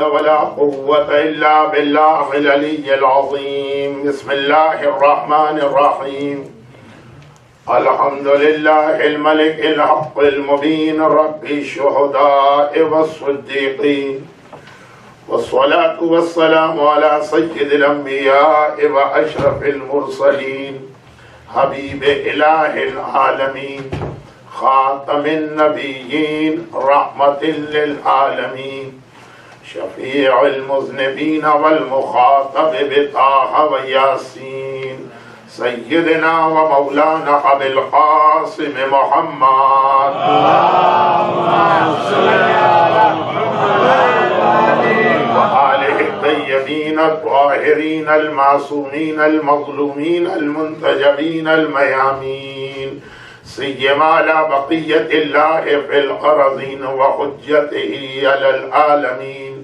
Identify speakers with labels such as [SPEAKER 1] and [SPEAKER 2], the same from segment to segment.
[SPEAKER 1] ولا قوة إلا بالله العلي العظيم. بسم الله الرحمن الرحيم. الحمد لله الملك الحق المبين رب الشهداء والصديقين، والصلاة والسلام على سيد الأنبياء وأشرف المرسلين، حبيب إله العالمين، خاتم النبيين، رحمة للعالمين، شفيع المذنبين والمخاطب بطه وياسين، سيدنا ومولانا أبي القاسم محمد. اللهم صل على محمد وآله الطيبين الطاهرين المعصومين المظلومين المنتجبين الميامين، سيما على بقية الله في الأرضين وحجته على العالمين،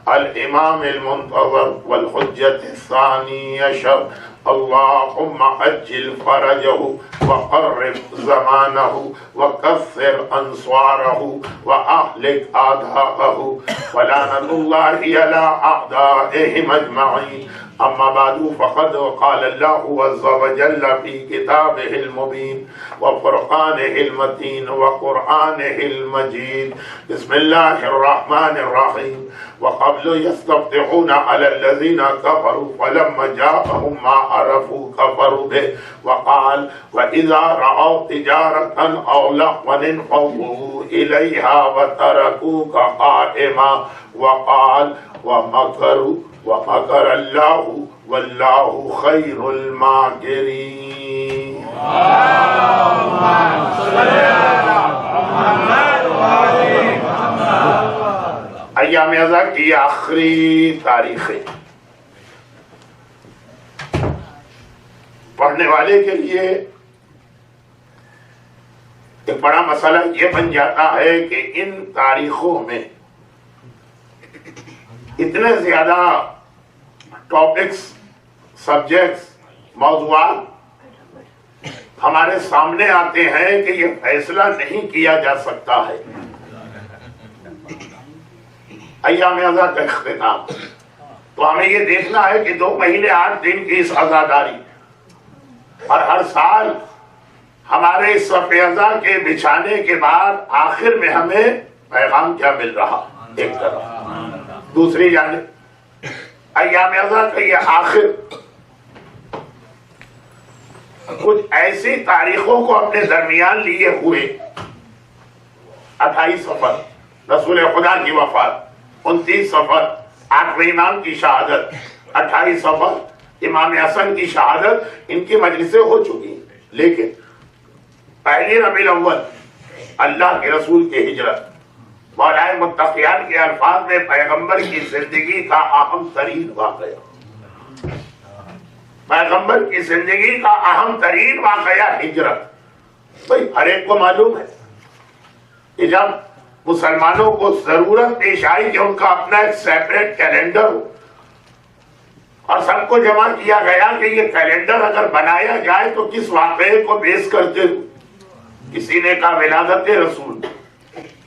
[SPEAKER 1] الإمام المنتظر والحجة الثاني عشر. اللهم أجل فرجه وقرب زمانه وكثر أنصاره وأهلك أعداءه، ولعنة الله على أعدائهم أجمعين. أما بعد، فقد قال الله عز وجل في كتابه المبين وفرقانه المتين وقرآنه المجيد. بسم الله الرحمن الرحيم. وقبل يستفتحون على الذين كفروا فلما جاءهم ما عرفوا كفروا به، وقال وإذا رأوا تجارة أو لهوا انفضوا إليها وتركوك قائما، وقال ومكر الله والله خير الماكرين. اللهم صل على محمد وآل محمد. ایام ازا کی آخری تاریخیں پڑھنے والے کے لیے ایک بڑا مسئلہ یہ بن جاتا ہے کہ ان تاریخوں میں اتنے زیادہ ٹاپکس، سبجیکٹس، موضوعات ہمارے سامنے آتے ہیں کہ یہ فیصلہ نہیں کیا جا سکتا ہے. ایام ازا کا اختتام تو ہمیں یہ دیکھنا ہے کہ 2 مہینے 8 دن کی اس عزاداری، اور ہر سال ہمارے اس صف ازا کے بچھانے کے بعد آخر میں ہمیں پیغام کیا مل رہا. ایک طرف دوسری جانب ایام ازا کا یہ آخر کچھ ایسی تاریخوں کو اپنے درمیان لیے ہوئے: 28 صفر رسول خدا کی وفات، 29 صفر آٹھویں امام کی شہادت، 28 صفر امام حسن کی شہادت. ان کی مجلسیں ہو چکی ہیں، لیکن پہلی ربیع الاول اللہ کے رسول کی ہجرت، مولائے متقیان کے الفاظ میں پیغمبر کی زندگی کا اہم ترین واقعہ، پیغمبر کی زندگی کا اہم ترین واقعہ ہجرت. بھئی ہر ایک کو معلوم ہے کہ جب مسلمانوں کو ضرورت پیش آئی کہ ان کا اپنا ایک سیپریٹ کیلنڈر ہو، اور سب کو جمع کیا گیا کہ یہ کیلنڈر اگر بنایا جائے تو کس واقعے کو بیس کرتے ہو. کسی نے کہا ولادت رسول،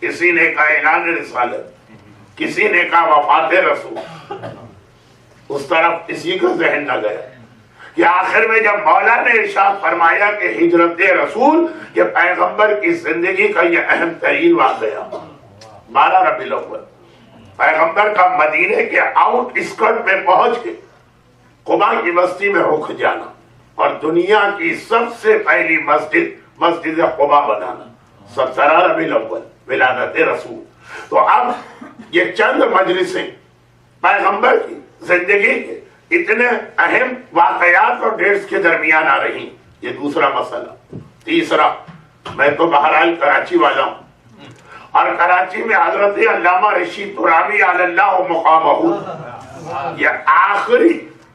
[SPEAKER 1] کسی نے کہا اعلان رسالت، کسی نے کہا وفات رسول. اس طرف کسی کا ذہن نہ گیا کہ آخر میں جب مولا نے ارشاد فرمایا کہ ہجرت رسول، یہ پیغمبر کی زندگی کا یہ اہم ترین واقعہ، 12 ربیع الاول پیغمبر کا مدینے کے آؤٹ اسکرٹ میں پہنچ کے قبا کی بستی میں رک جانا اور دنیا کی سب سے پہلی مسجد قبا بنانا، 17 ربیع الاول ولادت رسول. تو اب یہ چند مجلسیں پیغمبر کی زندگی کے اتنے اہم واقعات اور ڈیٹس کے درمیان آ رہی. یہ دوسرا مسئلہ. تیسرا، میں تو بہرحال کراچی والا ہوں، اور کراچی میں حضرت علامہ رشید ترابی علی اللہ مقامہ یہ آخری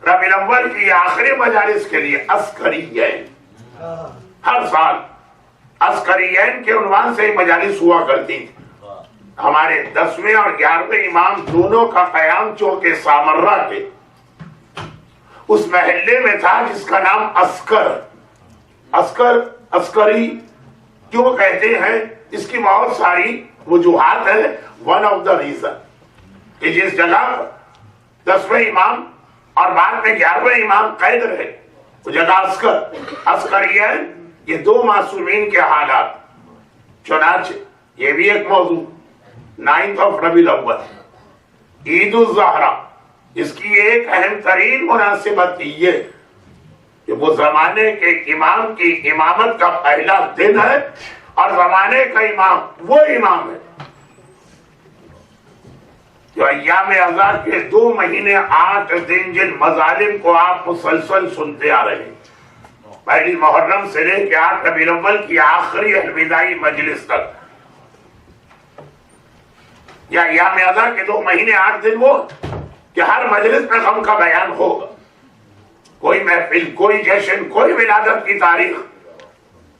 [SPEAKER 1] ربیع الاول کی آخری مجالس کے لیے عسکریین، ہر سال عسکریین کے عنوان سے ہی مجالس ہوا کرتی تھی. ہمارے 10ویں اور 11ویں امام دونوں کا قیام چونکہ سامرہ کے اس محلے میں تھا جس کا نام عسکری کیوں کہتے ہیں، اس کی بہت ساری وجوہات ہیں. ون آف دا ریزن کہ جس جگہ پر 10ویں امام اور بعد میں 11ویں امام قید رہے وہ جگہ عسکریین، یہ 2 معصومین کے حالات. چنانچہ یہ بھی ایک موضوع 9 ربیع الاول عید الزہرا، اس کی ایک اہم ترین مناسبت یہ کہ وہ زمانے کے امام کی امامت کا پہلا دن ہے، اور زمانے کا امام وہ امام ہے جو ایام ازا کے 2 مہینے 8 دن جن مظالم کو آپ مسلسل سنتے آ رہے ہیں، پہلی محرم سے لے کے 8 ربیع الاول کی آخری الوداعی مجلس تک، یا ایام ازا کے 2 مہینے 8 دن وہ کہ ہر مجلس میں غم کا بیان ہوگا. کوئی محفل، کوئی جشن، کوئی ولادت کی تاریخ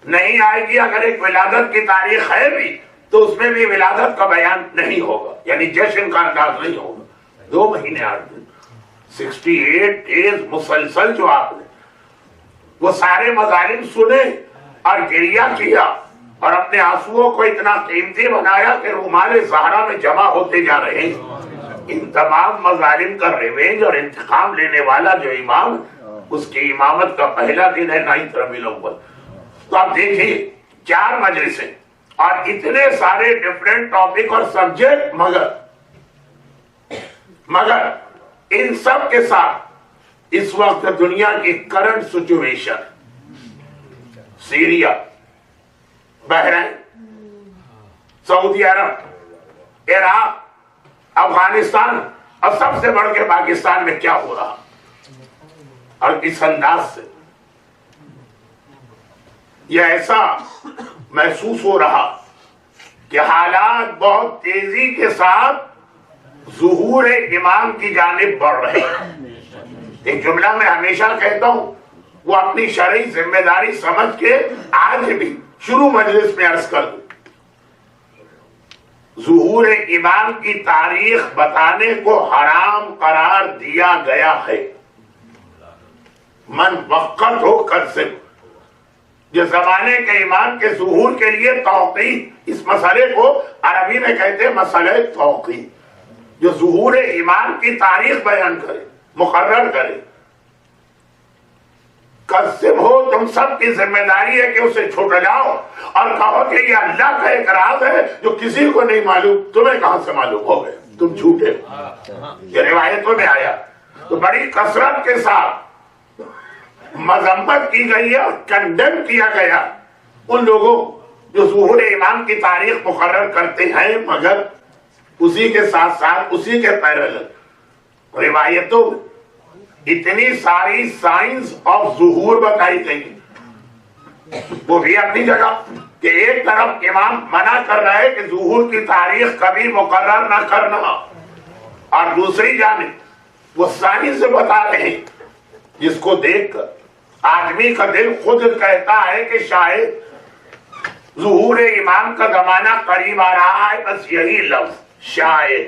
[SPEAKER 1] نہیں آئے گی. اگر ایک ولادت کی تاریخ ہے بھی تو اس میں بھی ولادت کا بیان نہیں ہوگا، یعنی جشن کا انداز نہیں ہوگا. 2 مہینے 8 دن 68 ڈیز مسلسل جو آپ نے وہ سارے مظالم سنے اور گریہ کیا اور اپنے آنسوؤں کو اتنا قیمتی بنایا کہ رومال زہرا میں جمع ہوتے جا رہے ہیں. ان تمام مظالم کا ریونج اور انتقام لینے والا جو امام، اس کی امامت کا پہلا دن ہے 9 ربیع الاول. تو آپ دیکھیے 4 مجلسیں اور اتنے سارے ڈیفرنٹ ٹاپک اور سبجیکٹ، مگر ان سب کے ساتھ اس وقت دنیا کی کرنٹ سچویشن، سیریا، بحرین، سعودی عرب، عراق، افغانستان اور سب سے بڑھ کے پاکستان میں کیا ہو رہا اور کس انداز سے یہ ایسا محسوس ہو رہا کہ حالات بہت تیزی کے ساتھ ظہور امام کی جانب بڑھ رہے ہیں. ایک جملہ میں ہمیشہ کہتا ہوں، وہ اپنی شرعی ذمہ داری سمجھ کے آج بھی شروع مجلس میں عرض کر دوں. ظہور امام کی تاریخ بتانے کو حرام قرار دیا گیا ہے. من وقت ہو کر سے جو زمانے کے امام کے ظہور کے لیے توقیت، اس مسئلے کو عربی میں کہتے ہیں مسئلہ توقیت، جو ظہور امام کی تاریخ بیان کرے، مقرر کرے. قسم ہو تم سب کی ذمہ داری ہے کہ اسے چھٹلاؤ اور کہو کہ یہ اللہ کا ایک راز ہے جو کسی کو نہیں معلوم. تمہیں کہاں سے معلوم ہو گئے؟ تم جھوٹے ہو. یہ روایتوں میں آیا تو بڑی کثرت کے ساتھ مذمت کی گئی ہے اور کنڈیم کیا گیا ان لوگوں جو ظہور امام کی تاریخ مقرر کرتے ہیں، مگر اسی کے ساتھ ساتھ اسی کے پیرالل روایتوں میں اتنی ساری سائنس آف ظہور بتائی گئی، وہ بھی اپنی جگہ کہ ایک طرف امام منع کر رہا ہے کہ ظہور کی تاریخ کبھی مقرر نہ کرنا، اور دوسری جانب وہ سائنس بتا رہے ہیں جس کو دیکھ کر آدمی کا دل خود کہتا ہے کہ شاید ظہور امام کا زمانہ قریب آ رہا ہے. بس یہی لفظ شاید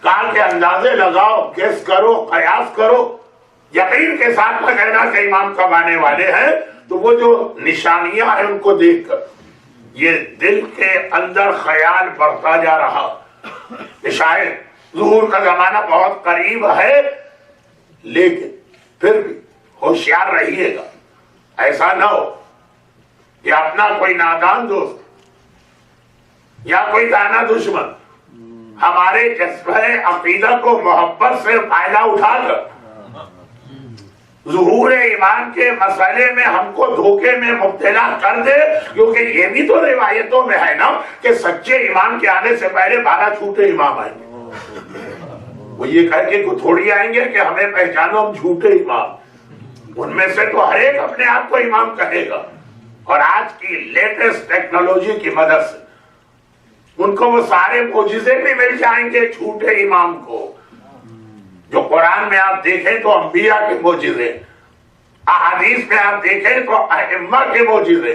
[SPEAKER 1] کہا کہ اندازے لگاؤ، گیس کرو، قیاس کرو، یقین کے ساتھ نہ کہنا کہ امام کب آنے والے ہیں. تو وہ جو نشانیاں ہیں ان کو دیکھ کر یہ دل کے اندر خیال بڑھتا جا رہا کہ شاید ظہور کا زمانہ بہت قریب ہے. لیکن پھر بھی ہوشیار رہیے گا، ایسا نہ ہو کہ اپنا کوئی نادان دوست یا کوئی دانا دشمن ہمارے جذبہ عقیدہ کو محبت سے فائدہ اٹھا کر ظہور ایمان کے مسئلے میں ہم کو دھوکے میں مبتلا کر دے. کیونکہ یہ بھی تو روایتوں میں ہے نا کہ سچے امام کے آنے سے پہلے 12 جھوٹے امام آئیں گے. وہ یہ کہہ کے تھوڑی آئیں گے کہ ہمیں پہچانو ہم جھوٹے امام. ان میں سے تو ہر ایک اپنے آپ کو امام کہے گا، اور آج کی لیٹسٹ ٹیکنالوجی کی مدد سے ان کو وہ سارے معجزے بھی مل جائیں گے جھوٹے امام کو. جو قرآن میں آپ دیکھیں تو انبیاء کے معجزے، احادیث میں آپ دیکھیں تو ائمہ کے معجزے.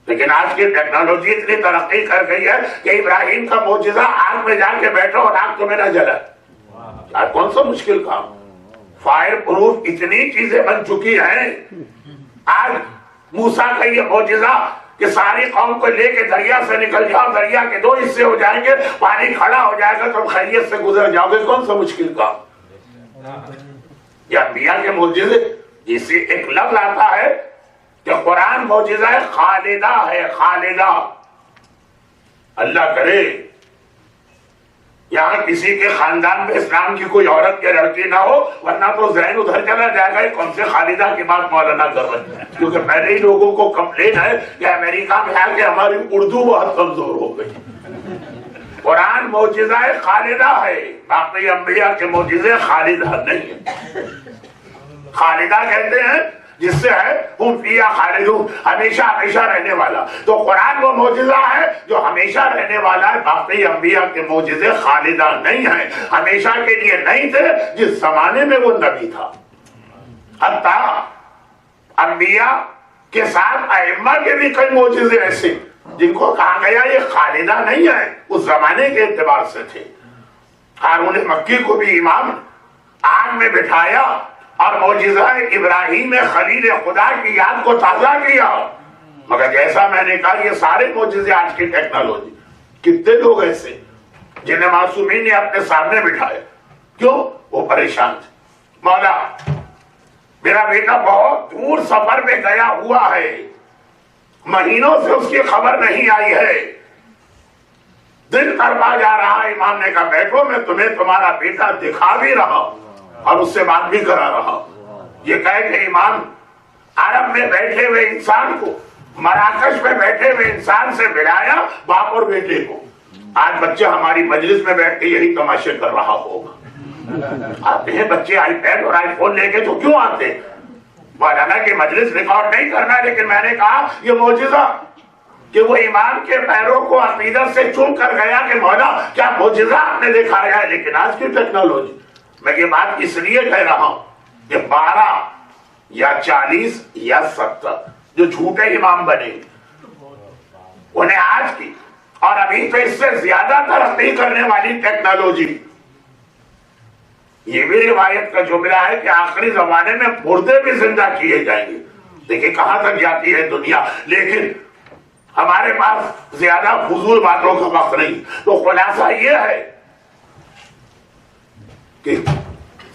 [SPEAKER 1] لیکن آج کی ٹیکنالوجی اتنی ترقی کر گئی ہے کہ ابراہیم کا معجزہ آگ میں جا کے بیٹھو اور آگ تمہیں نہ جلا. آج کون سا مشکل کام؟ فائر پروف اتنی چیزیں بن چکی ہیں. آج موسیٰ کا یہ معجزہ کہ ساری قوم کو لے کے دریا سے نکل جاؤ, دریا کے 2 حصے ہو جائیں گے, پانی کھڑا ہو جائے گا, تم خیریت سے گزر جاؤ گے, کون سا مشکل کام؟ یہ انبیاء کے معجزے. اسی ایک لفظ آتا ہے کہ قرآن معجزہ خالدہ ہے, خالدہ. اللہ کرے یہاں کسی کے خاندان میں اسلام کی کوئی عورت کے لڑکی نہ ہو, ورنہ تو ذہن ادھر چلا جائے گا کون سے خالدہ کی بات مولانا کر رہے ہیں, کیونکہ پہلے ہی لوگوں کو کمپلین ہے کہ امریکہ میں آ کے ہماری اردو بہت کمزور ہو گئی. قرآن معجزہ خالدہ ہے, باقی انبیاء کے معجزے خالدہ نہیں ہیں. خالدہ کہتے ہیں جس سے ہے ہم فیہا خالدون, ہمیشہ ہمیشہ رہنے والا. تو قرآن وہ معجزہ ہے جو ہمیشہ رہنے والا ہے. باقی انبیاء کے معجزے خالدہ نہیں ہیں, ہمیشہ کے لیے نہیں تھے جس زمانے میں وہ نبی تھا. حتیٰ انبیاء کے ساتھ ائمہ کے بھی کئی معجزے ایسے جن کو کہا گیا یہ خالدہ نہیں ہے, اس زمانے کے اعتبار سے تھے. ہارون مکی کو بھی امام آگ میں بٹھایا اور معجزہ ابراہیم خلیل خدا کی یاد کو تازہ کیا. مگر جیسا میں نے کہا یہ سارے معجزے آج کی ٹیکنالوجی. کتنے لوگ ایسے جنہیں معصومین نے اپنے سامنے بٹھایا, کیوں؟ وہ پریشان تھے. مولا میرا بیٹا بہت دور سفر میں گیا ہوا ہے, مہینوں سے اس کی خبر نہیں آئی ہے, دل تڑپا جا رہا ہے. امام نے کہا بیٹھو میں تمہیں تمہارا بیٹا دکھا بھی رہا ہوں اور اس سے بات بھی کرا رہا. یہ کہہ کہ امام عرب میں بیٹھے ہوئے انسان کو, مراکش میں بیٹھے ہوئے انسان سے ملایا باپ اور بیٹے کو. آج بچہ ہماری مجلس میں بیٹھ کے یہی تماشے کر رہا ہوگا. آتے ہیں بچے آئی پیڈ اور آئی فون لے کے, تو کیوں آتے؟ مولانا کی مجلس ریکارڈ نہیں کرنا, لیکن میں نے کہا یہ معجزہ کہ وہ امام کے پیروں کو عقیدت سے چوم کر گیا کہ مولا کیا معجزہ آپ نے دکھایا ہے. لیکن آج کی ٹیکنالوجی, میں یہ بات اس لیے کہہ رہا ہوں کہ 12 یا 40 یا 70 جو جھوٹے امام بنے انہیں آج کی اور ابھی تو اس سے زیادہ ترقی کرنے والی ٹیکنالوجی. یہ بھی روایت کا جملہ ہے کہ آخری زمانے میں مردے بھی زندہ کیے جائیں گے. دیکھیں کہاں تک جاتی ہے دنیا, لیکن ہمارے پاس زیادہ فضول باتوں کا وقت نہیں. تو خلاصہ یہ ہے کہ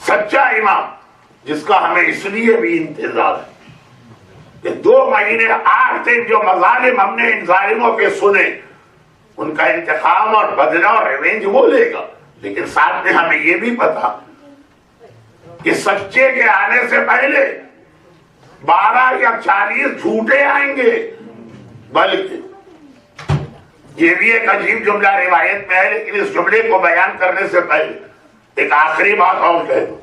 [SPEAKER 1] سچا امام جس کا ہمیں اس لیے بھی انتظار ہے کہ 2 مہینے 8 دن جو مظالم ہم نے ان ظالموں کے سنے, ان کا انتقام اور بدلہ اور ریونج وہ لے گا. لیکن ساتھ میں ہمیں یہ بھی پتا کہ سچے کے آنے سے پہلے 12 یا 40 جھوٹے آئیں گے. بلکہ یہ بھی ایک عجیب جملہ روایت میں ہے, لیکن اس جملے کو بیان کرنے سے پہلے ایک آخری بات اور کہہ دو.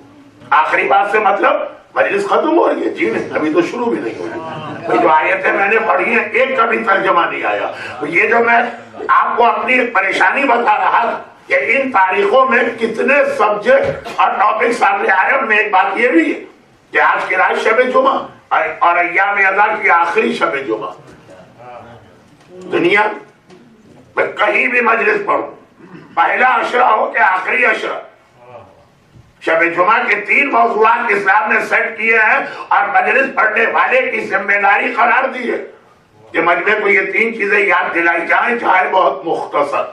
[SPEAKER 1] آخری بات سے مطلب مجلس ختم ہو رہی ہے؟ جی نہیں, ابھی تو شروع بھی نہیں ہوئی. جو آیتیں میں نے پڑھی ہیں ایک کا بھی ترجمہ نہیں آیا. یہ جو میں آپ کو اپنی ایک پریشانی بتا رہا تھا کہ ان تاریخوں میں کتنے سبجیکٹ اور ٹاپک سامنے آئے, اور میں ایک بات یہ بھی ہے کہ آج کی رات شب جمعہ اور ایام ادا کی آخری شب جمعہ. دنیا میں کہیں بھی مجلس پڑھو, پہلا عشرہ ہو کہ آخری عشرہ, شب جمعہ کے 3 موضوعات اسلام نے سیٹ کیے ہیں اور مجلس پڑھنے والے کی ذمہ داری قرار دی ہے کہ مجمع کو یہ 3 چیزیں یاد دلائی جائیں, چاہے بہت مختصر.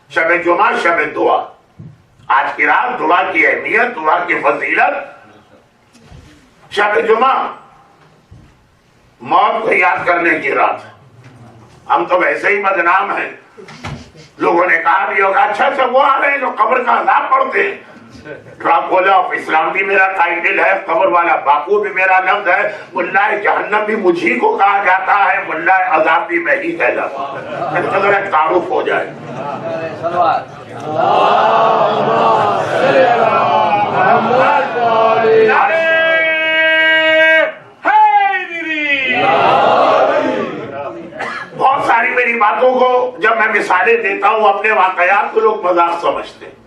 [SPEAKER 1] شب جمعہ, شب دعا. آج کی رات دعا کی اہمیت, دعا کی فضیلت. شب جمعہ موت کو یاد کرنے کی رات. ہم تو ویسے ہی بدنام ہیں. لوگوں نے کہا بھی ہوگا اچھا وہ آ رہے ہیں جو قبر کا عذاب پڑھتے ہیں. ڈراکولا آف اسلام بھی میرا ٹائٹل ہے, قبر والا باپو بھی میرا لفظ ہے, ملا جہنم بھی مجھی کو کہا جاتا ہے, ملا عذاب بھی میں ہی کہہ جاتا ہوں. ذرا تعارف ہو جائے. بہت ساری میری باتوں کو جب میں مثالیں دیتا ہوں اپنے واقعات کو لوگ مذاق سمجھتے ہیں.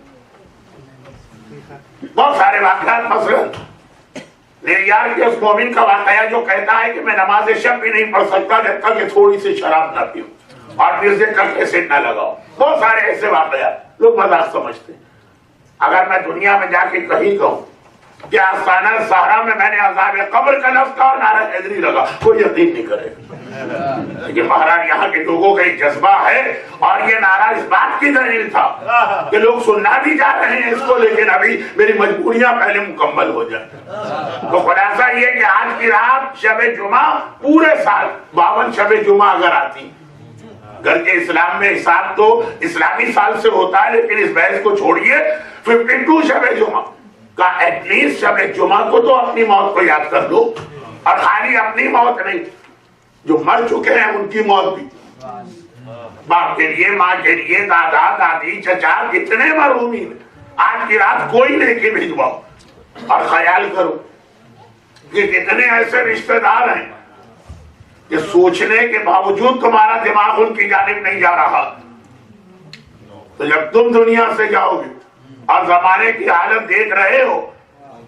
[SPEAKER 1] بہت سارے واقعات, مثلا نیویارک کے اس مومن کا واقعہ جو کہتا ہے کہ میں نماز شب بھی نہیں پڑھ سکتا جب تک کہ تھوڑی سی شراب نہ پیوں اور میوزک کا کیسٹ نہ لگاؤ. بہت سارے ایسے واقعات لوگ مذاق سمجھتے ہیں. اگر میں دنیا میں جا کے کہیں کہوں کہ آستانہ صحرا میں نے عذاب قبر کا لفظ کہا اور نعرہ حیدری لگا, کوئی یقین نہیں کرے. لیکن مہاراج یہاں کے لوگوں کا ایک جذبہ ہے، اور یہ نعرہ اس بات کی دلیل تھا کہ لوگ سننا بھی جا رہے ہیں اس کو، لیکن ابھی میری مجبوریاں پہلے مکمل ہو جائیں۔ تو خلاصہ یہ کہ آج کی رات شب جمعہ، پورے سال 52 شب جمعہ اگر آتی، گھر کے اسلام میں حساب تو اسلامی سال سے ہوتا ہے، لیکن اس بحث کو چھوڑیے، 52 شب جمعہ کا ایٹ لیسٹ شب جمعہ کو تو اپنی موت کو یاد کر لو، اور خالی اپنی موت نہیں، جو مر چکے ہیں ان کی موت بھی، باپ کے لیے، ماں کے لیے، دادا دادی چچا کتنے مرحومین، آج کی رات کوئی نیکی بھجواؤ، اور خیال کرو کہ کتنے ایسے رشتہ دار ہیں کہ سوچنے کے باوجود تمہارا دماغ ان کی جانب نہیں جا رہا۔ تو جب تم دنیا سے جاؤ گے اور زمانے کی حالت دیکھ رہے ہو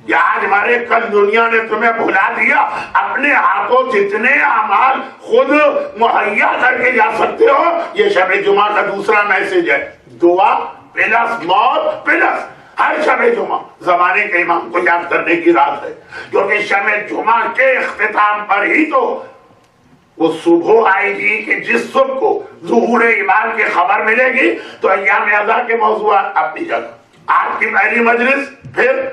[SPEAKER 1] کہ آج مرے کل دنیا نے تمہیں بھلا دیا، اپنے ہاتھوں جتنے اعمال خود مہیا کر کے جا سکتے ہو، یہ شب جمعہ کا دوسرا میسج ہے، دعا پلس موت پلس ہر شب جمعہ زمانے کے امام کو یاد کرنے کی رات ہے، کیونکہ شب جمعہ کے اختتام پر ہی تو وہ صبح آئے گی کہ جس صبح کو ظہور امام کی خبر ملے گی۔ تو ایام اضحیٰ کے موضوعات اپنی جگہ، آج کی پہلی مجلس پھر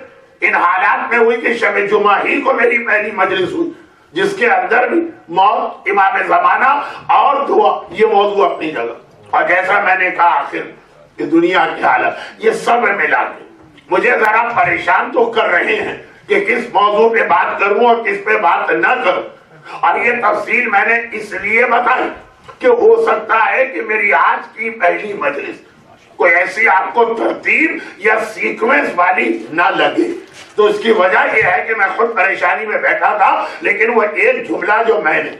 [SPEAKER 1] ان حالات میں ہوئی کہ شب جمعہ ہی کو میری پہلی مجلس ہوئی، جس کے اندر بھی موت، امام زمانہ اور دعا، یہ موضوع اپنی جگہ۔ اور جیسا میں نے کہا آخر کہ دنیا کی حالت، یہ سب ملا کے مجھے ذرا پریشان تو کر رہے ہیں کہ کس موضوع پہ بات کروں اور کس پہ بات نہ کروں، اور یہ تفصیل میں نے اس لیے بتائی کہ ہو سکتا ہے کہ میری آج کی پہلی مجلس کوئی ایسی آپ کو ترتیب یا سیکوینس والی نہ لگے۔ تو اس کی وجہ یہ ہے کہ میں خود پریشانی میں بیٹھا تھا، لیکن وہ ایک جملہ جو میں نے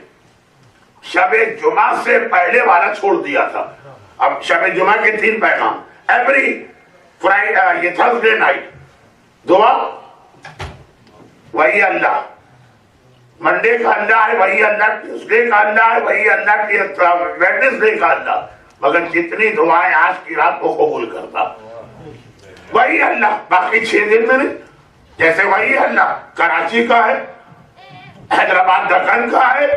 [SPEAKER 1] شب جمعہ سے پہلے والا چھوڑ دیا تھا۔ اب شب جمعہ کے 3 پیغام، ایوری فرائیڈے، یہ تھرسڈے نائٹ دعا وہی اللہ، منڈے کا اللہ ہے وہی اللہ، ٹیوزڈے کا اللہ ہے وہی اللہ، ویڈنسڈے کا اللہ، مگر جتنی دعائیں آج کی رات کو قبول کرتا وہی اللہ، باقی 6 دن میں نہیں۔ جیسے وہی اللہ کراچی کا ہے، حیدرآباد دکن کا ہے،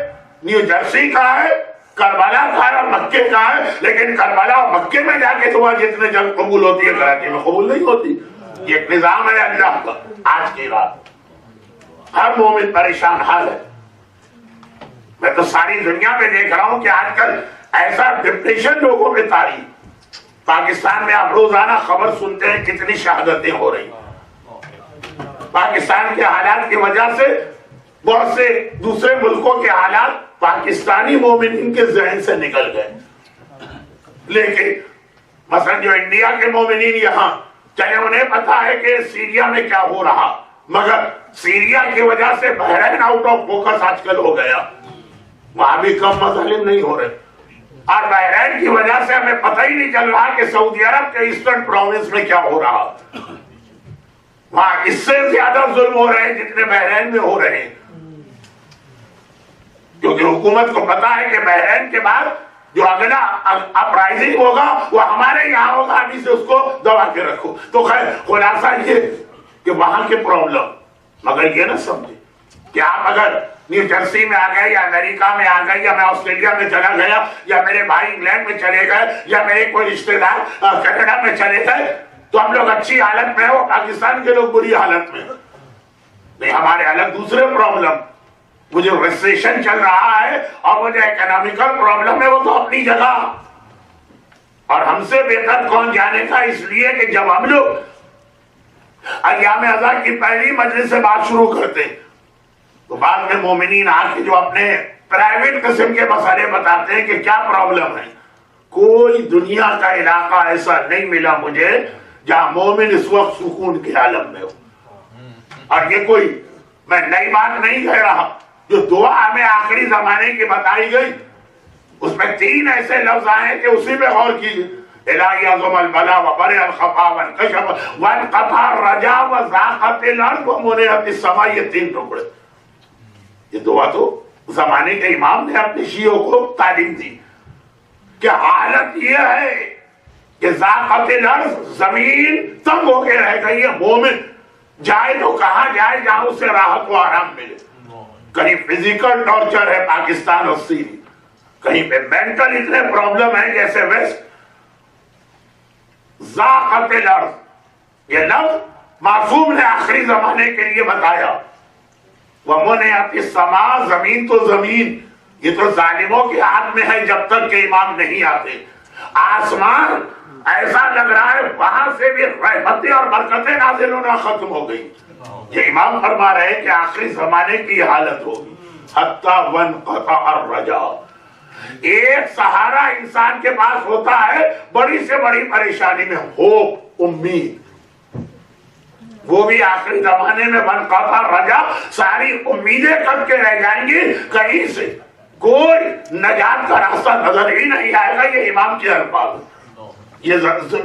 [SPEAKER 1] نیو جرسی کا ہے، کربلا کا ہے اور مکے کا ہے، لیکن کربلا اور مکے میں جا کے دعا جتنے جلد قبول ہوتی ہے کراچی میں قبول نہیں ہوتی۔ یہ ایک نظام ہے اللہ کا۔ آج کی رات ہر مومن پریشان حال ہے۔ میں تو ساری دنیا میں دیکھ رہا ہوں کہ آج کل ایسا ڈپریشن لوگوں میں طاری، پاکستان میں آپ روزانہ خبر سنتے ہیں کتنی شہادتیں ہو رہی، پاکستان کے حالات کی وجہ سے بہت سے دوسرے ملکوں کے حالات پاکستانی مومنین کے ذہن سے نکل گئے، لیکن مثلا جو انڈیا کے مومنین یہاں چلے، انہیں پتا ہے کہ سیریا میں کیا ہو رہا، مگر سیریا کی وجہ سے بحرین آؤٹ آف فوکس آج کل ہو گیا، وہاں بھی کم مظالم نہیں ہو رہے، اور بحرین کی وجہ سے ہمیں پتہ ہی نہیں چل رہا کہ سعودی عرب کے ایسٹرن پروونس میں کیا ہو رہا، وہاں اس سے زیادہ ظلم ہو رہے ہیں جتنے بحرین میں ہو رہے ہیں، کیونکہ حکومت کو پتا ہے کہ بحرین کے بعد جو اگلا اپرائزنگ ہوگا وہ ہمارے یہاں ہوگا، ابھی سے اس کو دبا کے رکھو۔ تو خیر خلاصہ یہ کہ وہاں کے پرابلم، مگر یہ نہ سمجھے کہ آپ اگر نیو جرسی میں آ گئے یا امریکہ میں آ گئے یا میں آسٹریلیا میں چلا گیا یا میرے بھائی انگلینڈ میں چلے گئے یا میرے کوئی رشتے دار کینیڈا میں چلے گئے تو ہم لوگ اچھی حالت میں ہو، پاکستان کے لوگ بری حالت میں نہیں، ہمارے الگ دوسرے پرابلم، وہ جو ریسیشن چل رہا ہے اور وہ جو اکنامیکل پرابلم ہے وہ تو اپنی جگہ، اور ہم سے بہتر کون جانے کا، اس لیے کہ جب ہم لوگ ایام اضحیٰ کی پہلی مجلس سے بات شروع کرتے تو بعد میں مومنین آ کے جو اپنے پرائیویٹ قسم کے مسئلے بتاتے ہیں کہ کیا پرابلم ہے۔ کوئی دنیا کا علاقہ ایسا نہیں ملا مجھے جہاں مومن اس وقت سکون کے عالم میں ہو، اور یہ کوئی میں نئی بات نہیں کہہ رہا، جو دعا ہمیں آخری زمانے کی بتائی گئی اس میں 3 ایسے لفظ آئے کہ اسی پہ غور کیجیے، الہی عظم البلا وبرئ الخفا وانکشف وانقطع الرجا وضاقت الارض ومنعت السماء، یہ 3 ٹکڑے، یہ دعا تو زمانے کے امام نے اپنے شیعوں کو تعلیم دی کہ حالت یہ ہے کہ ضاقت الارض، زمین تنگ ہو کے رہ گئی ہے، مومن جائے تو کہاں جائے جہاں اسے راحت و آرام ملے، کہیں فزیکل ٹارچر ہے پاکستان اور سیری، کہیں پہ مینٹل اتنے پرابلم ہے جیسے ویسٹ ذاقت الارض، یہ لفظ معصوم نے آخری زمانے کے لیے بتایا. وَمُنِعَتِ السَّمَاءُ، زمین تو زمین، یہ تو ظالموں کے ہاتھ میں ہے جب تک کہ امام نہیں آتے. آسمان ایسا لگ رہا ہے وہاں سے بھی رحمتیں اور برکتیں نازل ہونا ختم ہو گئی. یہ امام فرما رہے ہیں کہ آخری زمانے کی حالت ہوگی. حَتَّى وَانْقَطَعَ الرَّجَاءُ، ایک سہارا انسان کے پاس ہوتا ہے بڑی سے بڑی پریشانی میں، ہوپ، امید. وہ بھی آخری زمانے میں وانقطع الرجاء، ساری امیدیں کٹ کے رہ جائیں گی، کہیں سے کوئی نجات کا راستہ نظر ہی نہیں آئے گا. یہ امام کے الفاظ، یہ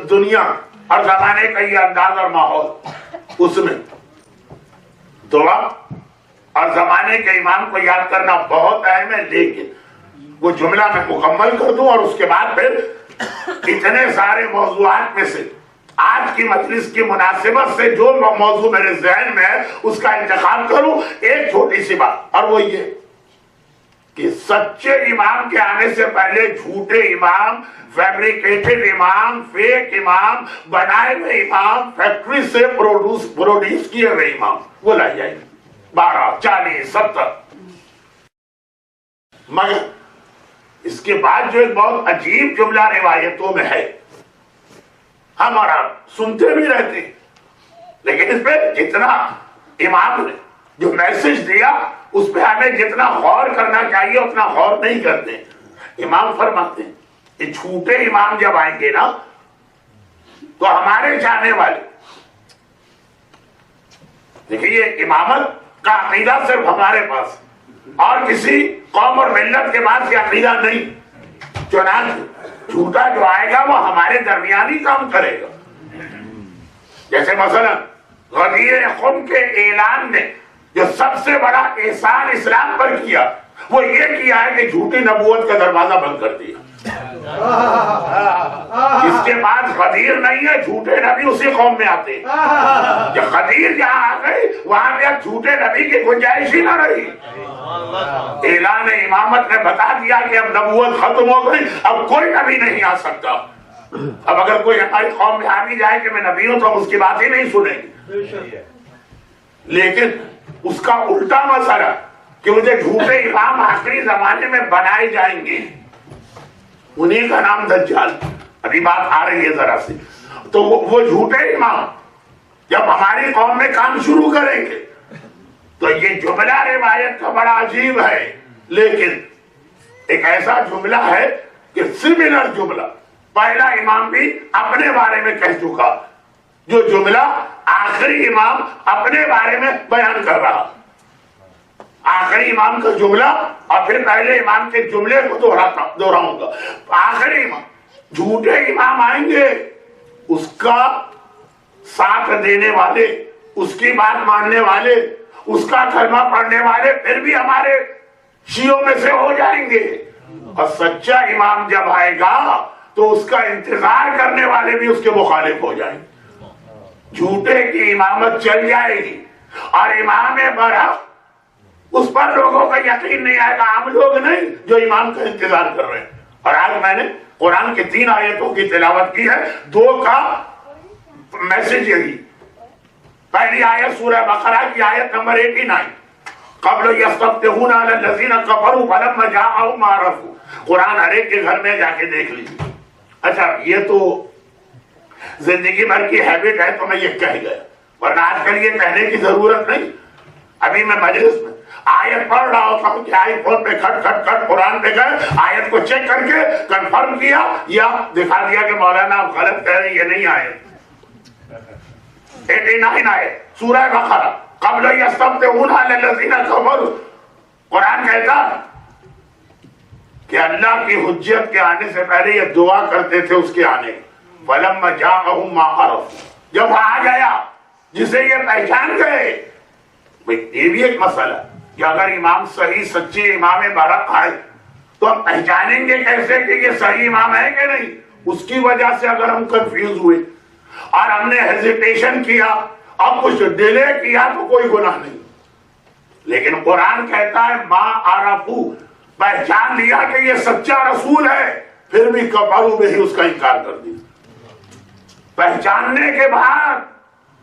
[SPEAKER 1] دنیا اور زمانے کا یہ انداز اور ماحول، اس میں دعا اور زمانے کے امام کو یاد کرنا بہت اہم ہے. لیکن وہ جملہ میں مکمل کر دوں اور اس کے بعد پھر اتنے سارے موضوعات میں سے آج کی مجلس کی مناسبت سے جو موضوع میرے ذہن میں ہے اس کا انتخاب کروں. ایک چھوٹی سی بات، اور وہ یہ کہ سچے امام کے آنے سے پہلے جھوٹے امام، فیبریکیٹڈ امام، فیک امام، بنائے ہوئے امام، فیکٹری سے پروڈیوس کیے ہوئے امام وہ لائے جائیں گے 12، 40، 70. مگر اس کے بعد جو ایک بہت عجیب جملہ روایتوں میں ہے، ہم اور آپ سنتے بھی رہتے ہیں، لیکن اس پہ جتنا امام نے جو میسج دیا اس پہ ہمیں جتنا غور کرنا چاہیے اتنا غور نہیں کرتے. امام فرماتے ہیں کہ جھوٹے امام جب آئیں گے نا تو ہمارے چاہنے والے، دیکھیے امامت کا عقیدہ صرف ہمارے پاس اور کسی قوم اور ملت کے پاس یہ عقیدہ نہیں. چنانچہ جھوٹا جو آئے گا وہ ہمارے درمیان ہی کام کرے گا. جیسے مثلا غدیر خم کے اعلان نے جو سب سے بڑا احسان اسلام پر کیا وہ یہ کیا ہے کہ جھوٹی نبوت کا دروازہ بند کر دیا. جس کے پاس غدیر نہیں ہے جھوٹے نبی اسی قوم میں آتے ہیں. جب غدیر جہاں آ گئی وہاں پہ جھوٹے نبی کی گنجائش ہی نہ رہی. اعلان امامت نے بتا دیا کہ اب نبوت ختم ہو گئی، اب کوئی نبی نہیں آ سکتا. اب اگر کوئی ہماری قوم میں آ بھی جائے کہ میں نبی ہوں تو ہم اس کی بات ہی نہیں سنیں گے. لیکن اس کا الٹا مسئلہ کہ مجھے جھوٹے امام آخری زمانے میں بنائے جائیں گے، انہیں کا نام دجال. ابھی بات آ رہی ہے ذرا سی. تو وہ جھوٹے امام جب ہماری قوم میں کام شروع کریں گے تو یہ جملہ روایت کا بڑا عجیب ہے، لیکن ایک ایسا جملہ ہے کہ سملر جملہ پہلا امام بھی اپنے بارے میں کہہ چکا، جو جملہ آخری امام اپنے بارے میں بیان کر رہا. آخری امام کا جملہ اور پھر پہلے امام کے جملے کو دہراؤں گا. آخری امام، جھوٹے امام آئیں گے، اس کا ساتھ دینے والے، اس کی بات ماننے والے، اس کا کلمہ پڑھنے والے پھر بھی ہمارے شیعوں میں سے ہو جائیں گے. اور سچا امام جب آئے گا تو اس کا انتظار کرنے والے بھی اس کے مخالف ہو جائیں گے. جھوٹے کی امامت چل جائے گی اور امام برحق اس پر لوگوں کا یقین نہیں آئے گا. عام لوگ نہیں جو امام کا انتظار کر رہے ہیں. اور آج میں نے قرآن کی 3 آیتوں کی تلاوت کی ہے، 2 کا میسج یہی. پہلی آیت سورہ بقرہ کی آیت نمبر 89، قبل یستفتحون علی الذین کفروا فلما جاءہم ما عرفوا. قرآن ہر ایک کے گھر میں جا کے دیکھ لیجیے. اچھا یہ تو زندگی بھر کی ہیبٹ ہے تو میں یہ کہہ گیا، ورنہ آج کل یہ کہنے کی ضرورت نہیں. ابھی میں مجلس میں آیت پڑھ رہا ہوتا ہوں کہ آئی فون پہ کھٹ کھٹ کھٹ قرآن پہ گئے، آیت کو چیک کر کے کنفرم کیا یا دکھا دیا کہ مولانا آپ غلط کہہ رہے ہیں، یہ نہیں آیت. 89 آیت سورہ بقرہ، قبل یستفتحون علی الذین کفروا. قرآن کہتا کہ اللہ کی حجت کے آنے سے پہلے یہ دعا کرتے تھے اس کے آنے. فلما جاءہم ما عرفوا، جب وہ آ گیا جسے یہ پہچان گئے. یہ بھی ایک مسئلہ کہ اگر امام صحیح سچے امام برحق آئے تو ہم پہچانیں گے کیسے کہ یہ صحیح امام ہے کہ نہیں. اس کی وجہ سے اگر ہم کنفیوز ہوئے اور ہم نے ہیزیٹیشن کیا اب کچھ ڈیلے کیا تو کوئی گناہ نہیں. لیکن قرآن کہتا ہے ما عرفوا، پہچان لیا کہ یہ سچا رسول ہے، پھر بھی کفروا میں ہی اس کا انکار کر دیا۔ پہچاننے کے بعد،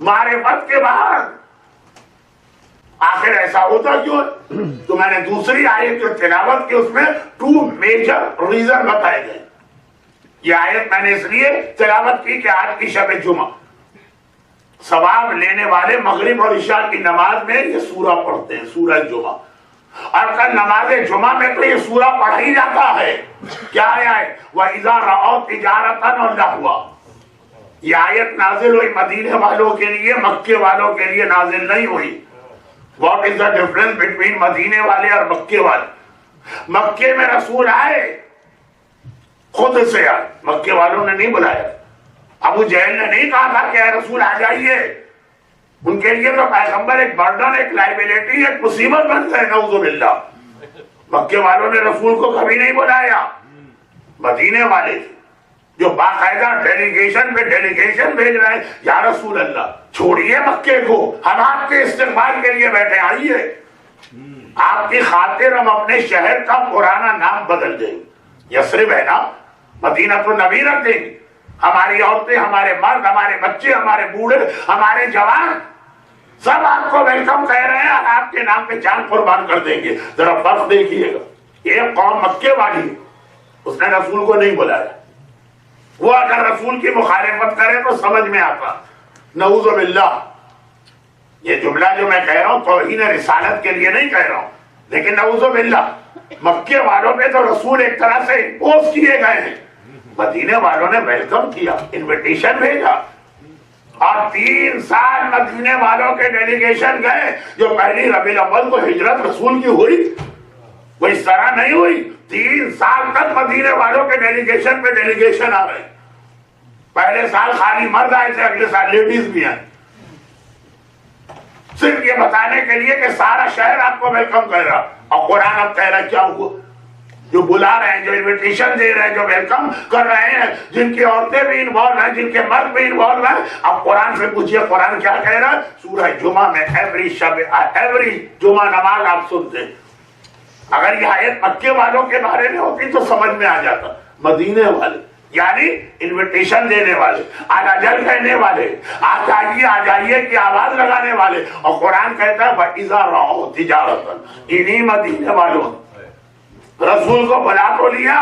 [SPEAKER 1] معرفت کے بعد آخر ایسا ہوتا کیوں ہے؟ تو میں نے دوسری آیت جو تلاوت کی اس میں 2 میجر ریزن بتائے گئے۔ یہ آیت میں نے اس لیے تلاوت کی کہ آج کی شب جمعہ ثواب لینے والے مغرب اور عشاء کی نماز میں یہ سورہ پڑھتے ہیں، سورہ جمعہ، اور کل نماز جمعہ میں تو یہ سورہ پڑھا ہی جاتا ہے۔ کیا ہے؟ وَإِذَا رَأَوْا تِجَارَةً وَلَهْوًا۔ یہ آیت نازل ہوئی مدینے والوں کے لیے، مکے والوں کے لیے نازل نہیں ہوئی۔ What is the difference between مدینے والے اور مکے والے؟ مکے میں رسول آئے، خود سے آئے، مکے والوں نے نہیں بلایا۔ ابو جہل نے نہیں کہا تھا کہ اے رسول آ جائیے، ان کے لیے تو پیغمبر ایک برڈن، ایک لائبلٹی، ایک مصیبت بن گئے، نعوذ باللہ۔ مکے والوں نے رسول کو کبھی نہیں بلایا، مدینے والے تھے جو باقاعدہ ڈیلیگیشن پہ ڈیلیگیشن بھیج رہے ہیں، یا رسول اللہ چھوڑیے مکے کو، ہم آپ کے استقبال کے لیے بیٹھے، آئیے، آپ کی خاطر ہم اپنے شہر کا پرانا نام بدل دیں گے، یثرب ہے نا، مدینہ تو نبی رکھ دیں گے، ہماری عورتیں، ہمارے مرد، ہمارے بچے، ہمارے بوڑھے، ہمارے جوان سب آپ کو ویلکم کہہ رہے ہیں، اور آپ کے نام پہ جان قربان کر دیں گے۔ ذرا فرق دیکھیے گا، ایک قوم مکے والی، اس نے رسول کو نہیں بلایا، وہ اگر رسول کی مخالفت کرے تو سمجھ میں آتا، نعوذ باللہ۔ یہ جملہ جو میں کہہ رہا ہوں توہین رسالت کے لیے نہیں کہہ رہا ہوں، لیکن نعوذ باللہ مکے والوں پہ تو رسول ایک طرح سے امپوز کیے گئے ہیں، مدینے والوں نے ویلکم کیا، انویٹیشن بھیجا، اور 3 سال مدینے والوں کے ڈیلیگیشن گئے۔ جو پہلی ربیع الاول کو ہجرت رسول کی ہوئی وہ اس طرح نہیں ہوئی، 3 سال تک مدینے والوں کے ڈیلیگیشن پہ ڈیلیگیشن آ رہے۔ پہلے سال خالی مرد آئے تھے، اگلے سال لیڈیز بھی آئے، صرف یہ بتانے کے لیے کہ سارا شہر آپ کو ویلکم کر رہا۔ اور قرآن اب کہہ رہا کیا ہوا؟ جو بلا رہے ہیں، جو انویٹیشن دے رہے ہیں، جو ویلکم کر رہے ہیں، جن کی عورتیں بھی انوالو ہیں، جن کے مرد بھی انوالو ہیں، اب قرآن سے پوچھئے قرآن کیا کہہ رہا ہے؟ سورہ جمعہ میں ایوری جمعہ نماز آپ سنتے ہیں۔ اگر یہ آیت مکے والوں کے بارے میں ہوتی تو سمجھ میں آ جاتا، مدینے والے یعنی انویٹیشن دینے والے، آجل کہنے والے، آ جائیے کی آواز لگانے والے۔ اور قرآن کہتا ہے وَإِذَا رَأَوْا تِجَارَةً، انہی مدینے والوں رسول کو بلا تو لیا،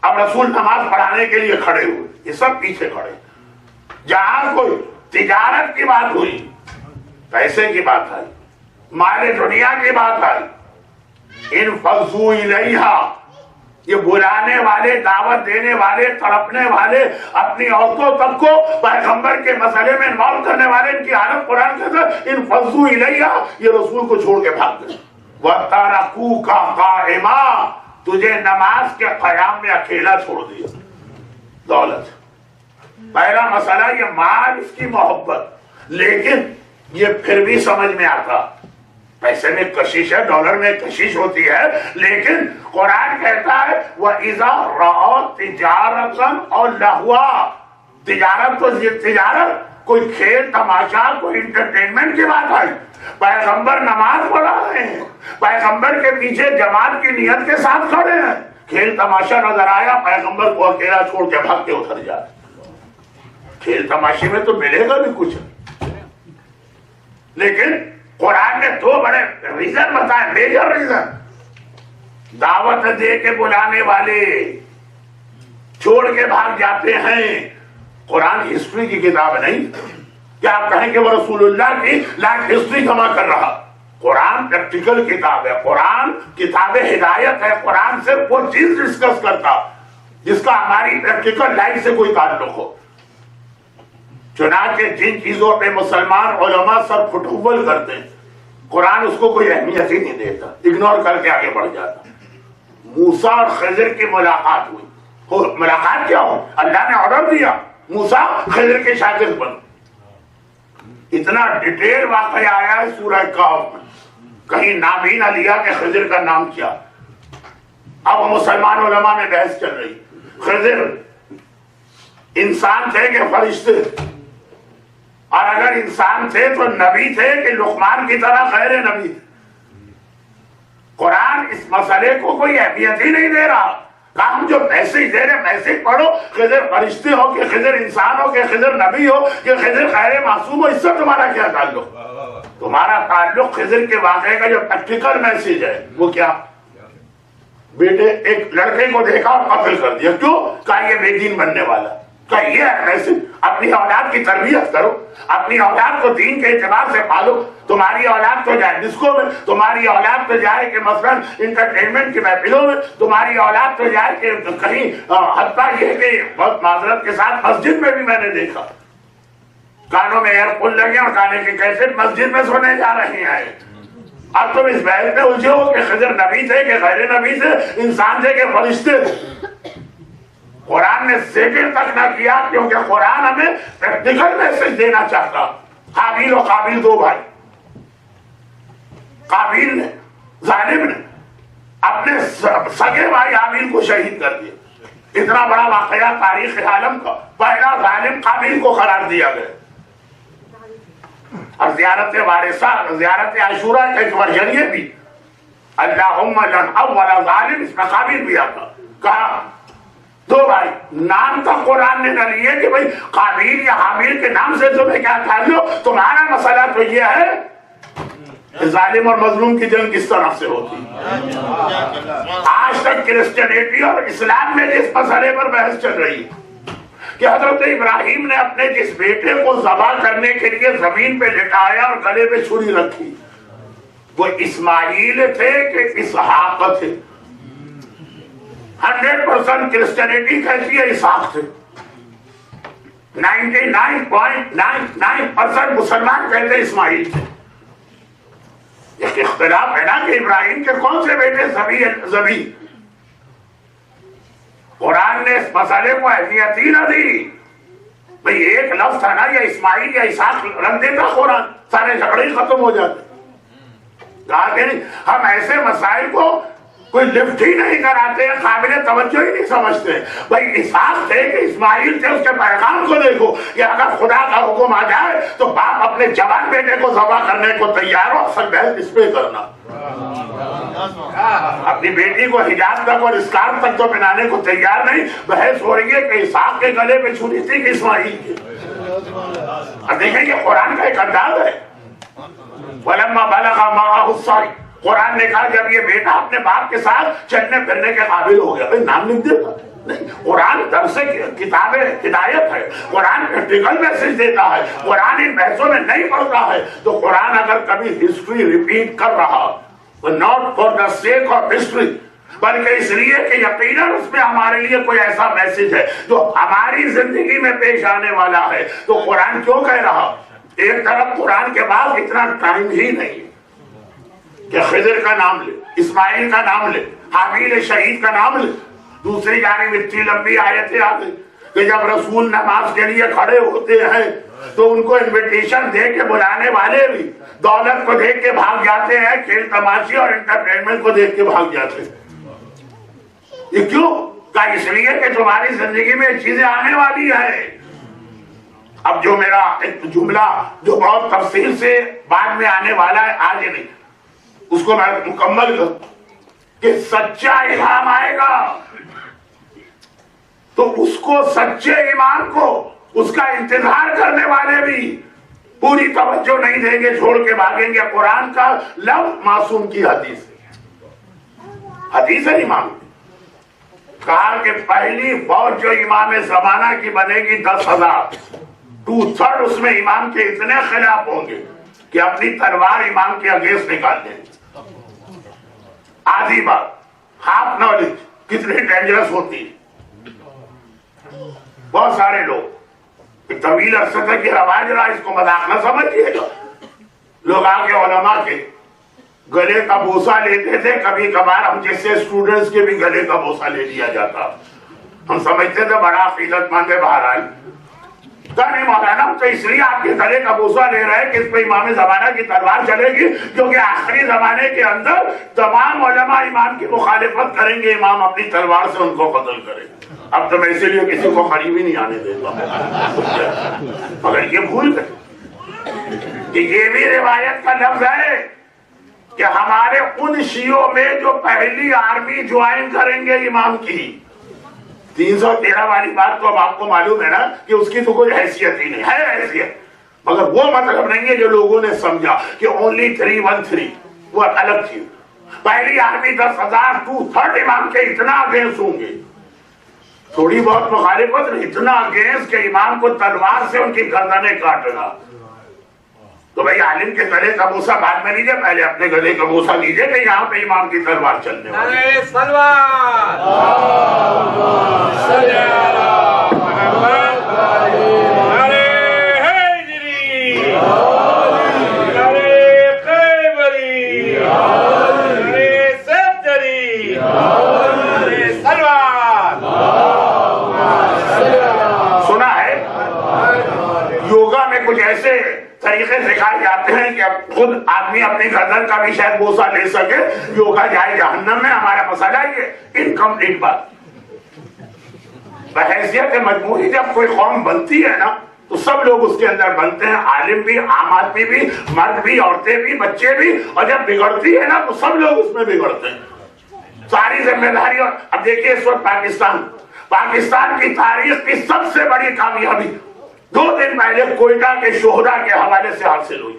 [SPEAKER 1] اب رسول نماز پڑھانے کے لیے کھڑے ہوئے، یہ سب پیچھے کھڑے۔ جہاں کوئی تجارت کی بات ہوئی، پیسے کی بات آئی، مال دنیا کی بات آئی، انفضوا الیہا، یہ بلانے والے، دعوت دینے والے، تڑپنے والے، اپنی عورتوں تک کو پیغمبر کے مسئلے میں انوالو کرنے والے، ان کی حالت قرآن کے اندر انفضوا الیہا، یہ رسول کو چھوڑ کے بھاگ گئے۔ وَتَرَكُوكَ قَائِمًا، تجھے نماز کے قیام میں اکیلا چھوڑ دیا۔ دولت، پہلا مسئلہ یہ مال، اس کی محبت، لیکن یہ پھر بھی سمجھ میں آتا، پیسے میں کشش ہے، ڈالر میں کشش ہوتی ہے، لیکن قرآن کہتا ہے وَإِذَا رَأَوْا تِجَارَةً أَوْ لَهْوًا، تجارت تو تجارت، کوئی کھیل تماشا، کوئی انٹرٹینمنٹ کی بات آئی، پیغمبر نماز پڑھا رہے ہیں، پیغمبر کے پیچھے جماعت کی نیت کے ساتھ کھڑے ہیں، کھیل تماشا نظر آیا، پیغمبر کو اکیلا چھوڑ کے بھاگ کے اتر جاتے۔ کھیل تماشے میں تو ملے گا بھی کچھ، لیکن قرآن نے 2 بڑے ریزن بتائے، میجر ریزن۔ دعوت دے کے بلانے والے چھوڑ کے بھاگ جاتے ہیں۔ قرآن ہسٹری کی کتاب نہیں، کیا آپ کہیں کہ وہ رسول اللہ کی لائف ہسٹری جمع کر رہا؟ قرآن پریکٹیکل کتاب ہے، قرآن کتاب ہدایت ہے، قرآن صرف وہ چیز ڈسکس کرتا جس کا ہماری پریکٹیکل لائف سے کوئی تعلق ہو۔ چنانچہ جن چیزوں پہ مسلمان علماء سر پھٹول کرتے ہیں، قرآن اس کو کوئی اہمیت ہی نہیں دیتا، اگنور کر کے آگے بڑھ جاتا۔ موسیٰ اور خضر کی ملاقات ہوئی، ملاقات کیا ہو؟ اللہ نے آرڈر دیا موسیٰ خضر کے شاگرد بن۔ اتنا ڈیٹیل واقعہ آیا ہے سورہ کہف میں، کہیں نام ہی نہ لیا کہ خضر کا نام کیا۔ اب مسلمان علماء میں بحث چل رہی، خضر انسان تھے کہ فرشتے، اور اگر انسان تھے تو نبی تھے کہ لقمان کی طرح غیر نبی تھے؟ قرآن اس مسئلے کو کوئی اہمیت ہی نہیں دے رہا. کہا ہم جو میسج دے رہے میسج پڑھو, خضر فرشتے ہو کہ خضر انسان ہو کہ خضر نبی ہو کہ خضر خیر معصوم ہو, اس سے تمہارا کیا تعلق؟ تمہارا تعلق خضر کے واقعے کا جو پریکٹیکل میسج ہے وہ کیا؟ بیٹے ایک لڑکے کو دیکھا اور قتل کر دیا, کیوں؟ کہا یہ بے دین بننے والا. کہا یہ ہے میسج. اپنی اولاد کی تربیت کرو, اپنی اولاد کو دین کے اعتبار سے پالو. تمہاری اولاد تو جائے ڈسکو میں, تمہاری اولاد تو جائے کہ مثلاً انٹرٹینمنٹ کی محفلوں میں, تمہاری اولاد تو جائے کہ کہیں, حتیٰ یہ کہ بہت معذرت کے ساتھ مسجد میں بھی میں نے دیکھا کانوں میں ایئر فون لگے اور گانے کے کیسٹ مسجد میں سنے جا رہے ہیں. اب تم اس بحث میں الجھے ہو کہ خضر نبی تھے کہ غیر نبی تھے, انسان تھے کہ فرشتے تھے. قرآن نے ذکر تک نہ کیا کیونکہ قرآن ہمیں پریکٹیکل میسج دینا چاہتا. حابیل و قابیل دو بھائی, قابیل نے ظالم نے اپنے سگے بھائی حابیل کو شہید کر دیا. اتنا بڑا واقعہ تاریخ عالم کا, پہلا ظالم قابیل کو قرار دیا گیا. اور زیارت وارثہ, زیارت عاشورہ کا ایک ورژن یہ بھی, اللہم لن اول ظالم, اس میں قابیل بھی آتا. کہا دو بھائی, نام تو قرآن نے نہ لیے کہ بھئی قابیل یا حابیل کے نام سے تمہیں کیا تعلق, تمہارا مسئلہ تو یہ ہے کہ ظالم اور مظلوم کی جنگ کس طرح سے ہوتی. آج تک کرسچینٹی اور اسلام میں جس مسئلے پر بحث چل رہی ہے کہ حضرت ابراہیم نے اپنے جس بیٹے کو ذبح کرنے کے لیے زمین پہ لٹایا اور گلے پہ چھری رکھی, وہ اسماعیل تھے کہ اسحاق تھے؟ 100% کرسچینٹی کہتی ہے اسحاق تھے. 99.99% مسلمان کہتے اسماعیل تھے. ایک اختلاف ہے نا کہ ابراہیم کے کون سے بیٹے ذبح. قرآن نے اس مسئلے کو اہمیت ہی نہ دی. بھئی ایک لفظ تھا نا, یا اسماعیل یا اسحاق رکھ دیتا قرآن, سارے جھگڑے ختم ہو جاتے. کہا کہ نہیں, ہم ایسے مسائل کو کوئی لفٹ ہی نہیں کراتے ہیں, قابل توجہ ہی نہیں سمجھتے. بھئی اسحاق تھے کہ اسماعیل تھے, اس کے پیغام کو دیکھو کہ اگر خدا کا حکم آ جائے تو باپ اپنے جوان بیٹے کو ذبح کرنے کو تیار ہو. اصل بحث اس پہ کرنا, اپنی بیٹی کو حجاب تک اور اسکارف تک تو پہنانے کو تیار نہیں. بحث ہو رہی ہے کہ اسحاق کے گلے پہ چھری تھی کہ اسماعیل کی. اور دیکھیں کہ قرآن کا ایک انداز ہے, وَلَمَّا بَلَغَ مَعَهُ السَّعْيُ, قرآن نے کہا جب یہ بیٹا اپنے باپ کے ساتھ چلنے پھرنے کے قابل ہو گیا. بھئی نام لکھ دیتا نہیں, قرآن درس کتاب ہدایت ہے, قرآن پریکٹیکل میسج دیتا ہے, قرآن ان بحثوں میں نہیں پڑھتا ہے. تو قرآن اگر کبھی ہسٹری ریپیٹ کر رہا, not for the sake of history, بلکہ اس لیے کہ یقیناً اس میں ہمارے لیے کوئی ایسا میسج ہے جو ہماری زندگی میں پیش آنے والا ہے, تو قرآن کیوں کہہ رہا؟ ایک طرف قرآن کے بعد اتنا ٹائم ہی نہیں کہ خضر کا نام لے, اسماعیل کا نام لے, حابیل شہید کا نام لے. دوسری جانب اتنی لمبی آیتیں آ گئی کہ جب رسول نماز کے لیے کھڑے ہوتے ہیں تو ان کو انویٹیشن دے کے بلانے والے بھی دولت کو دیکھ کے بھاگ جاتے ہیں, کھیل تماشے اور انٹرٹینمنٹ کو دیکھ کے بھاگ جاتے ہیں. یہ کیوں؟ کہا اس لیے کہ تمہاری زندگی میں چیزیں آنے والی ہیں. اب جو میرا ایک جملہ جو بہت تفصیل سے بعد میں آنے والا ہے, آج نہیں, اس کو میں مکمل کروں کہ سچا امام آئے گا تو اس کو, سچے امام کو, اس کا انتظار کرنے والے بھی پوری توجہ نہیں دیں گے, چھوڑ کے بھاگیں گے. قرآن کا لفظ معصوم کی حدیث ہے, حدیث ہے امام کہا کہ پہلی فوج جو امام زمانہ کی بنے گی 10,000, 2/3 اس میں امام کے اتنے خلاف ہوں گے کہ اپنی تلوار امام کے اگینسٹ نکال دیں. آدھی بات, ہاف نالج کتنی ڈینجرس ہوتی ہے. بہت سارے لوگ طویل عرصے تک یہ رواج رہا, اس کو مذاق نہ سمجھیے گا. لوگ آگے علماء کے گلے کا بوسہ لیتے تھے, کبھی کبھار ہم جیسے اسٹوڈنٹس کے بھی گلے کا بوسہ لے لیا جاتا. ہم سمجھتے تھے بڑا عقیدت مند ہے. بہرحال نہیں مولانا, تو اس لیے آپ کے گلے کا بوسہ لے رہے ہیں کہ اس پہ امام زمانہ کی تلوار چلے گی, کیونکہ آخری زمانے کے اندر تمام علماء امام کی مخالفت کریں گے, امام اپنی تلوار سے ان کو قتل کرے. اب تو میں اسی لیے کسی کو قریب ہی نہیں آنے دیتا. مگر یہ بھول گئے کہ یہ بھی روایت کا لفظ ہے کہ ہمارے ان شیعوں میں جو پہلی آرمی جوائن کریں گے امام کی، 313 والی بات تو اب آپ کو معلوم ہے نا کہ اس کی تو کوئی حیثیت ہی نہیں ہے، حیثیت، مگر وہ مطلب نہیں ہے جو لوگوں نے سمجھا کہ اونلی 313، وہ الگ چیز۔ پہلی آرمی 10,000 2/3 امام کے اتنا اگینسٹ ہوں گے، تھوڑی بہت مخالفت نہیں، اتنا اگینسٹ کہ امام کو تلوار سے ان کی گردنیں کاٹنا۔ تو بھائی عالم کے گلے کا بوسہ بعد میں لیجیے، پہلے اپنے گلے کا بوسہ لیجیے کہ یہاں پہ امام کی تلوار چلنے والی ہے۔ سنا ہے یوگا میں کچھ ایسے طریقے سکھائے جاتے ہیں کہ اب خود آدمی اپنی گردن کا بھی شاید بوسہ لے سکے، یوگا جائے جہنم میں۔ ہمارا مسئلہ یہ انکمپلیٹ بات، بحیثیت مجموعی جب کوئی قوم بنتی ہے نا تو سب لوگ اس کے اندر بنتے ہیں، عالم بھی، عام آدمی بھی، مرد بھی، عورتیں بھی، بچے بھی، اور جب بگڑتی ہے نا تو سب لوگ اس میں بگڑتے ہیں، ساری ذمہ داری۔ اور اب دیکھیے اس وقت پاکستان کی تاریخ کی سب سے بڑی کامیابی 2 دن پہلے کوئٹہ کے شہداء کے حوالے سے حاصل ہوئی۔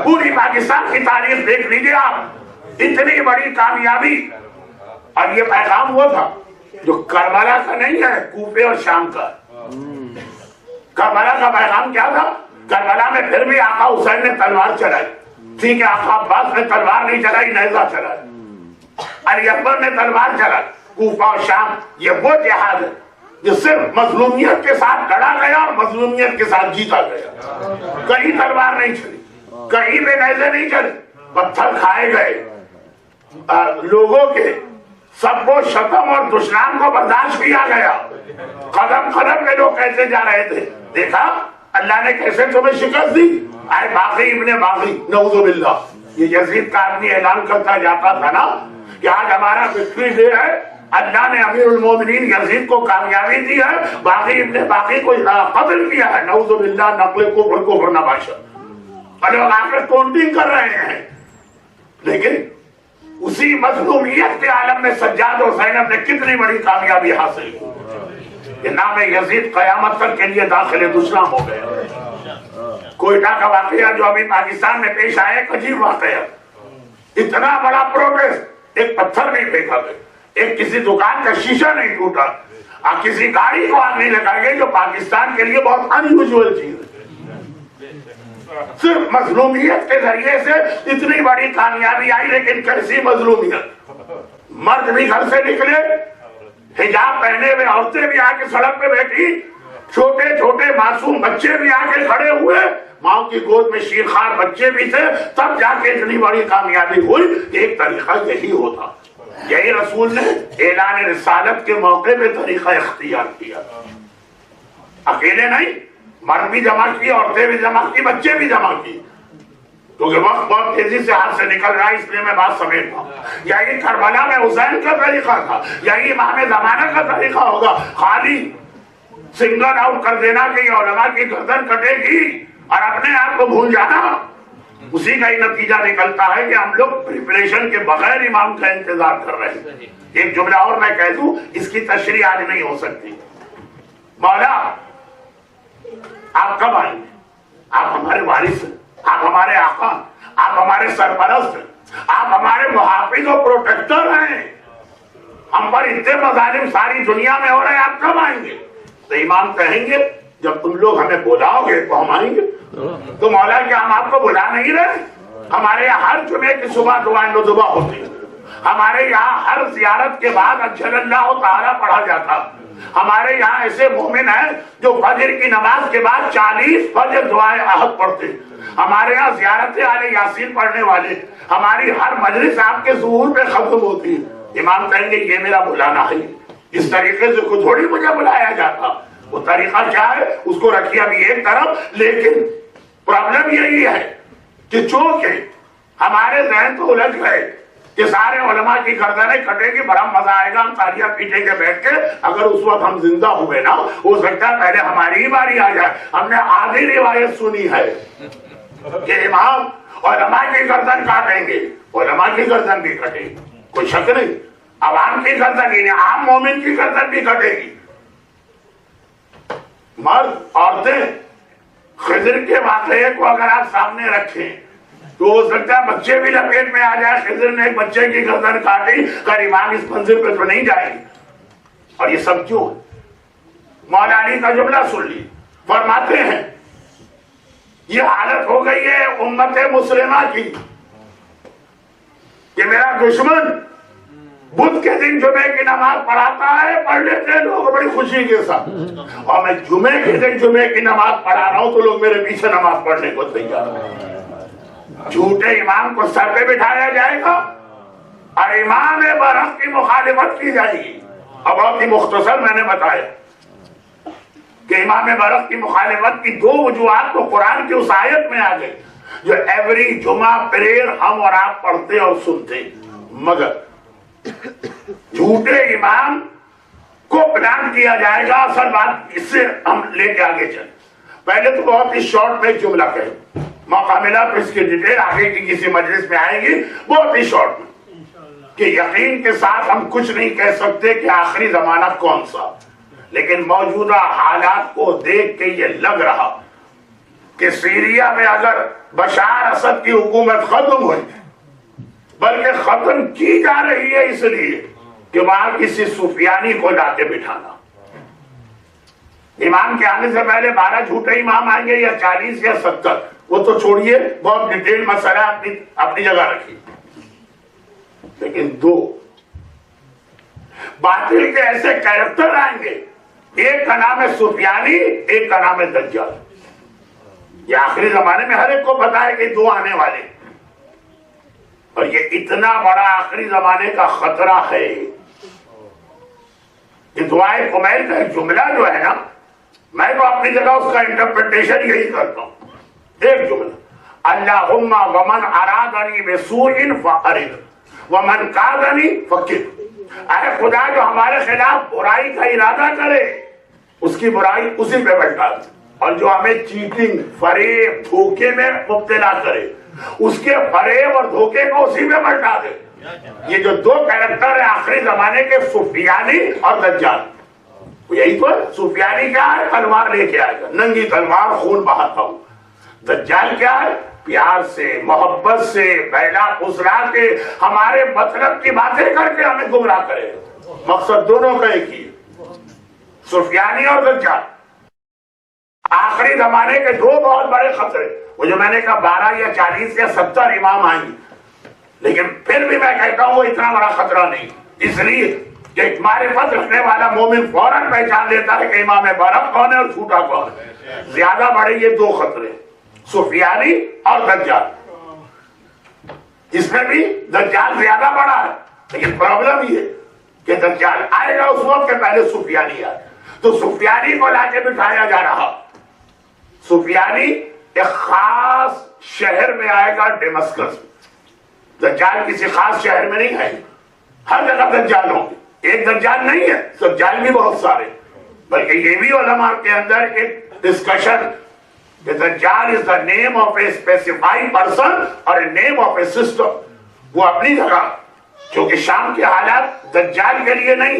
[SPEAKER 1] پوری پاکستان کی تاریخ دیکھ لیجیے آپ، اتنی بڑی کامیابی۔ اور یہ پیغام وہ تھا جو کربلا کا نہیں ہے، کوفے اور شام کا۔ کربلا کا پیغام کیا تھا؟ کربلا میں پھر بھی آقا حسین نے تلوار چلائی، ٹھیک ہے، آقا عباس نے تلوار نہیں چلائی، نیزہ چلائی، علی اکبر نے تلوار چلائی۔ کوفہ اور شام یہ وہ جہاد ہے جو صرف مظلومیت کے ساتھ لڑا گیا اور مظلومیت کے ساتھ جیتا گیا۔ کہیں تلوار نہیں چلی، کہیں بھی نیزے نہیں چلے، پتھر کھائے گئے، لوگوں کے سب کو شتم اور دشنام کو برداشت کیا گیا، قدم قدم میں لوگ کیسے جا رہے تھے، دیکھا اللہ نے کیسے تمہیں شکست دی۔ آئے باغی ابن باغی، نعوذ باللہ، یہ یزید کا آدمی اعلان کرتا جاتا تھا نا کہ آج ہمارا وکٹری ڈے ہے، اللہ نے امیر المومنین یزید کو کامیابی دی ہے، باغی ابن باغی کو قتل کیا ہے، نعوذ باللہ، نقل کفر نباشا، اور لوگ آ کر کاؤنٹنگ کر رہے ہیں۔ لیکن اسی مظلومیت کے عالم میں سجاد اور زینب نے کتنی بڑی کامیابی حاصل کی کہ نام یزید قیامت تک کے لیے داخل دشنام ہو گیا۔ کوئٹہ کا واقعہ جو ابھی پاکستان میں پیش آیا، ایک عجیب واقعہ، اتنا بڑا پروگریس، ایک پتھر نہیں پھینکا گیا، ایک کسی دکان کا شیشہ نہیں ٹوٹا، اور کسی گاڑی کو آگ نہیں لگا گئی، جو پاکستان کے لیے بہت انیوزول چیز ہے۔ صرف مظلومیت کے ذریعے سے اتنی بڑی کامیابی آئی، لیکن کیسی مظلومیت، مرد بھی گھر سے نکلے، حجاب پہنے ہوئے عورتیں بھی آ کے سڑک پہ بیٹھی، چھوٹے چھوٹے معصوم بچے بھی آ کے کھڑے ہوئے، ماں کی گود میں شیرخوار بچے بھی تھے، تب جا کے اتنی بڑی کامیابی ہوئی۔ ایک طریقہ یہی ہوتا، یہی رسول نے اعلان رسالت کے موقع پہ طریقہ اختیار کیا، اکیلے نہیں، مرد بھی جمع کی، عورتیں بھی جمع کی، بچے بھی جمع کی، کیونکہ وقت بہت تیزی سے ہاتھ سے نکل رہا ہے، اس لیے میں بات سمیٹ رہا ہوں۔ یہی کربلا میں حسین کا طریقہ تھا، یہی امام زمانہ کا طریقہ ہوگا، خالی سنگل آؤٹ کر دینا کہ یہ علماء کی گردن کٹے گی اور اپنے آپ کو بھول جانا، اسی کا ہی نتیجہ نکلتا ہے کہ ہم لوگ پریپریشن کے بغیر امام کا انتظار کر رہے ہیں۔ ایک جملہ اور میں کہہ دوں، اس کی تشریح آج نہیں ہو سکتی۔ مولا آپ کب آئیں گے؟ آپ ہمارے وارث ہیں، آپ ہمارے آقا، آپ ہمارے سرپرست ہیں، آپ ہمارے محافظ و پروٹیکٹر ہیں، ہم پر اتنے مظالم ساری دنیا میں ہو رہے ہیں، آپ کب آئیں گے؟ تو امام کہیں گے جب تم لوگ ہمیں بلاؤ گے تو ہم آئیں گے۔ تو مولا کیا ہم آپ کو بلا نہیں رہے؟ ہمارے یہاں ہر جمعے کی صبح دعائیں ندبہ ہوتی ہیں، ہمارے یہاں ہر زیارت کے بعد اجل اللہ تعالیٰ پڑھا جاتا، ہمارے یہاں ایسے مومن ہیں جو فجر کی نماز کے بعد 40 فجر دعائیں عہد پڑھتے، ہمارے یہاں زیارت آل یاسین پڑھنے والے، ہماری ہر مجلس آپ کے ظہور پہ ختم ہوتی ہے۔ امام کہیں گے یہ میرا بلانا ہے، اس طریقے سے کوئی تھوڑی مجھے بلایا جاتا، وہ طریقہ کیا ہے اس کو رکھیے ابھی ایک طرف۔ لیکن پرابلم یہی ہے کہ چونکہ ہمارے ذہن تو الجھ گئے کہ سارے علماء کی گردنیں کٹے گی، بڑا مزہ آئے گا، ہم تالیاں پیٹیں گے بیٹھ کے، اگر اس وقت ہم زندہ ہوئے نا ہو سکتا ہے پہلے ہماری ہی باری آ جائے۔ ہم نے آدھی روایت سنی ہے کہ امام علماء کی گردن کاٹیں گے، علماء کی گردن بھی کٹے گی، کوئی شک نہیں، عوام کی گردن ہی نہیں، عام مومن کی گردن بھی کٹے گی۔ مرد عورتیں خضر کے واقعے کو اگر آپ سامنے رکھیں تو ہو سکتا ہے بچے بھی لپیٹ میں آ جائے، خضر نے ایک بچے کی گردن کاٹی، کر ایمان اس منزل پہ تو نہیں جائے گی۔ اور یہ سب کیوں ہے؟ مولا علی کا جملہ سن لی، فرماتے ہیں یہ حالت ہو گئی ہے امت مسلمہ کی کہ میرا دشمن بدھ کے دن جمعے کی نماز پڑھاتا ہے، پڑھ لیتے ہیں لوگ بڑی خوشی کے ساتھ، اور میں جمعے کے دن جمعے کی نماز پڑھا رہا ہوں تو لوگ میرے پیچھے نماز پڑھنے کو تیار ہیں۔ جھوٹے امام کو سر پہ بٹھایا جائے گا اور امام برحق کی مخالفت کی جائے گی۔ اب بہت ہی مختصر میں نے بتایا کہ امام برحق کی مخالفت کی دو وجوہات تو قرآن کی اس آیت میں آ گئی جو ایوری جمعہ پریئر ہم اور آپ پڑھتے اور سنتے، مگر جھوٹے امام کو پلان کیا جائے گا۔ اصل بات اس سے ہم لے کے آگے چلیں، پہلے تو بہت ہی شارٹ میں جملہ کہیں، موقع ملا تو اس کی ڈیٹیل آگے کی کسی مجلس میں آئے گی، بہت ہی شارٹ میں، کہ یقین کے ساتھ ہم کچھ نہیں کہہ سکتے کہ آخری زمانہ کون سا، لیکن موجودہ حالات کو دیکھ کے یہ لگ رہا کہ سیریا میں اگر بشار اسد کی حکومت ختم ہوئی، بلکہ ختم کی جا رہی ہے اس لیے کہ وہاں کسی سفیانی کو لا کے بٹھانا۔ امام کے آنے سے پہلے 12 جھوٹے امام آئیں گے یا 40 یا 70، وہ تو چھوڑیے، بہت ڈیٹیل مسئلہ اپنی جگہ رکھیے، لیکن 2 باطل کے ایسے کیریکٹر آئیں گے، ایک کا نام ہے سفیانی، ایک کا نام ہے دجال۔ یہ آخری زمانے میں ہر ایک کو پتا ہے کہ 2 آنے والے، اور یہ اتنا بڑا آخری زمانے کا خطرہ ہے کہ دعائے کمیل کا ایک جملہ جو ہے نا، میں تو اپنی جگہ اس کا انٹرپریٹیشن یہی کرتا ہوں، ایک جملہ، اللہم ومن ارادنی بسوء فقرد ومن کادنی فکر، اے خدا جو ہمارے خلاف برائی کا ارادہ کرے اس کی برائی اسی پہ بٹھا دے، اور جو ہمیں چیٹنگ، فریب، دھوکے میں مبتلا کرے اس کے فریب اور دھوکے کو اسی میں بٹھا دے۔ یہ جو 2 کیریکٹر ہیں آخری زمانے کے، سفیانی اور دجال، یہی تو ہے۔ سفیانی کیا ہے؟ تلوار لے کے آئے گا، ننگی تلوار، خون بہاتا ہوں۔ دجال کیا ہے؟ پیار سے، محبت سے، بہلا پھسلا کے، ہمارے مطلب کی باتیں کر کے ہمیں گمراہ کرے گا۔ مقصد دونوں کا ایک ہی ہے، سفیانی اور دجال۔ آخری زمانے کے 2 بہت بڑے خطرے، وہ جو میں نے کہا 12 یا 40 یا 70 امام آئیں گے، لیکن پھر بھی میں کہتا ہوں وہ اتنا بڑا خطرہ نہیں، اس لیے کہ معرفت رکھنے والا مومن فوراً پہچان لیتا ہے کہ امام برحق کون ہے اور جھوٹا کون ہے۔ زیادہ بڑے یہ 2 خطرے، سفیانی اور دجال۔ اس میں بھی دجال زیادہ بڑا ہے، لیکن پرابلم یہ کہ دجال آئے گا اس وقت کے پہلے سفیانی آئے، تو سفیانی کو لا کے بٹھایا جا رہا۔ سفیانی ایک خاص شہر میں آئے گا، ڈیمسکس۔ دجال کسی خاص شہر میں نہیں ہے، ہر جگہ دجال ہوں گے، ایک دجال نہیں ہے، دجال بھی بہت سارے، بلکہ یہ بھی علماء کے اندر ایک ڈسکشن کہ دجال is the name of a specified person اور a name of a system۔ وہ اپنی جگہ، کیونکہ شام کے حالات دجال کے لیے نہیں،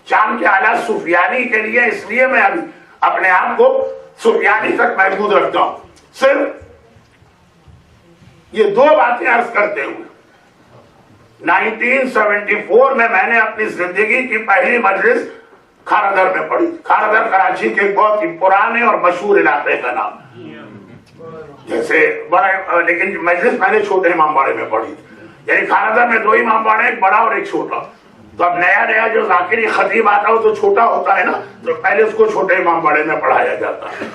[SPEAKER 1] شام کے حالات سفیانی کے لیے، اس لیے میں ابھی اپنے آپ کو سفیانی تک محدود رکھتا ہوں۔ صرف یہ 2 باتیں عرض کرتے ہوئے 1974 میں نے اپنی زندگی کی پہلی مجلس کھارا در میں پڑھی۔ کھارا در کراچی کے ایک بہت ہی پرانے اور مشہور علاقے کا نام، جیسے بڑا، لیکن مجلس میں نے چھوٹے امام باڑے میں پڑھی، یعنی کھارا در میں 2 امام باڑے، ایک بڑا اور ایک چھوٹا۔ تو اب نیا جو ذاکری خطیب آتا ہو تو چھوٹا ہوتا ہے نا، تو پہلے اس کو چھوٹے امام باڑے میں پڑھایا جاتا ہے،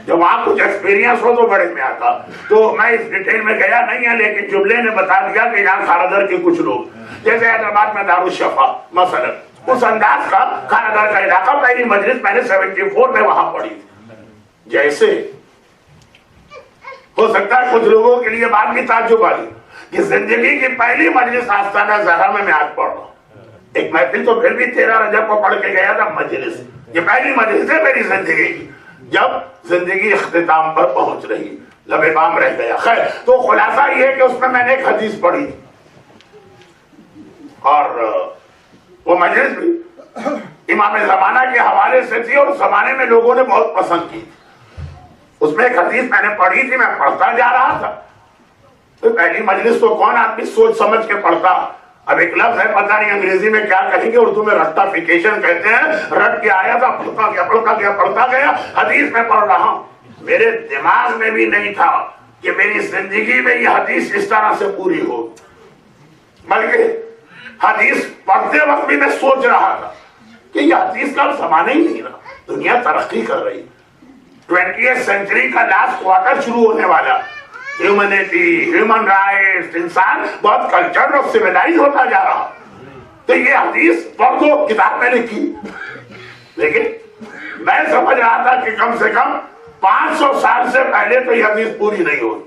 [SPEAKER 1] جب وہاں کچھ ایکسپیرینس ہو تو بڑے میں آتا۔ تو میں اس ڈیٹیل میں گیا نہیں ہے، لیکن جملے نے بتا دیا کہ یہاں کھارا در کے کچھ لوگ، جیسے حیدرآباد میں دارالشفا مثلا، اس انداز کا کھارا در کا علاقہ، پہلی مجلس میں نے 74 میں وہاں پڑھی تھی۔ جیسے ہو سکتا ہے کچھ لوگوں کے لیے بات بھی تعجب والی کہ زندگی کی پہلی مجلس آستانہ زہرا میں آج پڑھ رہا ہوں۔ ایک محفل تو پھر بھی 13 رجب کو پڑھ کے گیا تھا، مجلس یہ پہلی مجلس ہے میری زندگی کی، جب زندگی اختتام پر پہنچ رہی۔ لب بام رہ گیا. خیر تو خلاصہ یہ ہے کہ اس میں نے ایک حدیث پڑھی اور وہ مجلس بھی امام زمانہ کے حوالے سے تھی اور اس زمانے میں لوگوں نے بہت پسند کی. اس میں ایک حدیث میں نے پڑھی تھی, میں پڑھتا جا رہا تھا. تو پہلی مجلس تو کون آدمی سوچ سمجھ کے پڑھتا. اب ایک لفظ ہے پتہ نہیں انگریزی میں کیا کہیں گے, اردو میں رٹافیکیشن کہتے ہیں. رٹ کے آیا تھا, پڑھتا گیا حدیث میں پڑھ رہا ہوں. میرے دماغ میں بھی نہیں تھا کہ میری زندگی میں یہ حدیث اس طرح سے پوری ہو, بلکہ حدیث پڑھتے وقت بھی میں سوچ رہا تھا کہ یہ حدیث کا زمانہ ہی نہیں رہا. دنیا ترقی کر رہی, 20th سینچری کا لاسٹ کوارٹر شروع ہونے والا. ہیومنٹی, ہیومن رائٹس, انسان بہت کلچر اور سویلائز ہوتا جا رہا. تو یہ حدیث پڑھ دو, کتاب میں لکھی, لیکن میں سمجھ رہا تھا کہ کم سے کم 500 سال سے پہلے تو یہ حدیث پوری نہیں ہوئی.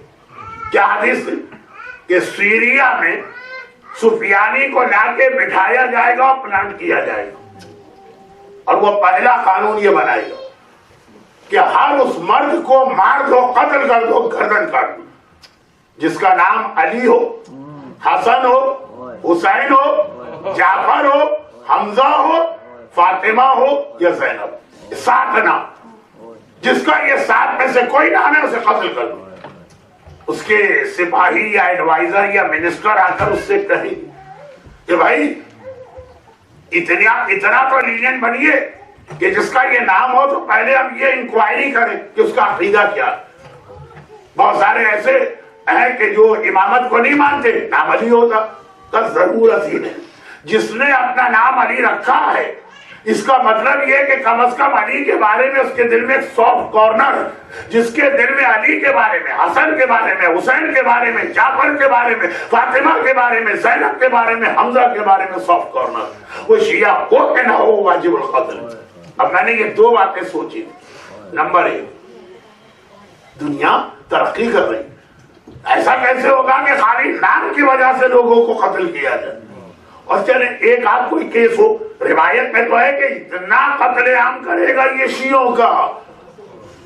[SPEAKER 1] کیا حدیث تھی کہ سیریا میں سفیانی کو لا کے بٹھایا جائے گا اور پلانٹ کیا جائے گا, اور وہ پہلا قانون یہ بنائے گا کہ ہر اس مرد کو مار دو, قتل کر دو, گردن کاٹ دو جس کا نام علی ہو, حسن ہو, حسین ہو, جعفر ہو, حمزہ ہو, فاطمہ ہو یا زینب. 7 نام, جس کا یہ 7 میں سے کوئی نام ہے اسے قتل کر دو. اس کے سپاہی یا ایڈوائزر یا منسٹر آ کر اس سے کہیں کہ بھائی اتنا تو لینین بنیے کہ جس کا یہ نام ہو تو پہلے ہم یہ انکوائری کریں کہ اس کا عقیدہ کیا. بہت سارے ایسے ہیں کہ جو امامت کو نہیں مانتے, نام علی ہوتا تو ضرورت ہی نہیں. جس نے اپنا نام علی رکھا ہے اس کا مطلب یہ کہ کم از کم علی کے بارے میں اس کے دل میں ایک سافٹ کارنر, جس کے دل میں علی کے بارے میں, حسن کے بارے میں, حسین کے بارے میں, جعفر کے بارے میں, فاطمہ کے بارے میں, زینب کے بارے میں, حمزہ کے بارے میں سافٹ کارنر. وہ شیعہ ہو کہ نہ ہو واجب القتل. اب میں نے یہ 2 باتیں سوچی. نمبر 1, دنیا ترقی کر رہی, ایسا کیسے ہوگا کہ خالی نام کی وجہ سے لوگوں کو قتل کیا جائے. اور چلے ایک آدھ کوئی کیس ہو, روایت میں تو ہے کہ اتنا قتل عام کرے گا یہ شیعوں کا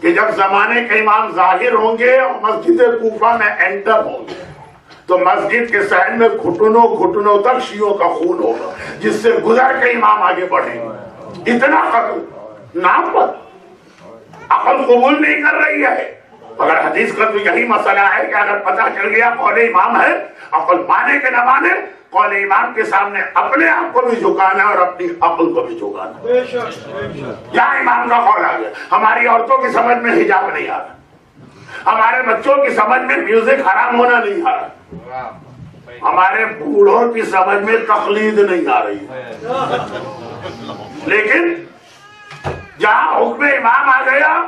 [SPEAKER 1] کہ جب زمانے کے امام ظاہر ہوں گے اور مسجد کوفہ میں انٹر ہوں گے تو مسجد کے صحن میں گھٹنوں تک شیعوں کا خون ہوگا, جس سے گزر کے امام آگے بڑھیں گے. اتنا قتل نام پر. عقل قبول نہیں کر رہی ہے. اگر حدیث کا تو یہی مسئلہ ہے کہ اگر پتہ چل گیا قول امام ہے, عقل مانے کہ نہ مانے, قول امام کے سامنے اپنے آپ کو بھی جھکانا اور اپنی عقل کو بھی جھکانا. یہاں امام کا قول آ گیا. ہماری عورتوں کی سمجھ میں حجاب نہیں آ رہا, ہمارے بچوں کی سمجھ میں میوزک حرام ہونا نہیں آ رہا, ہمارے بوڑھوں کی سمجھ میں تقلید نہیں آ رہی. لیکن جہاں حکم امام آ گیا,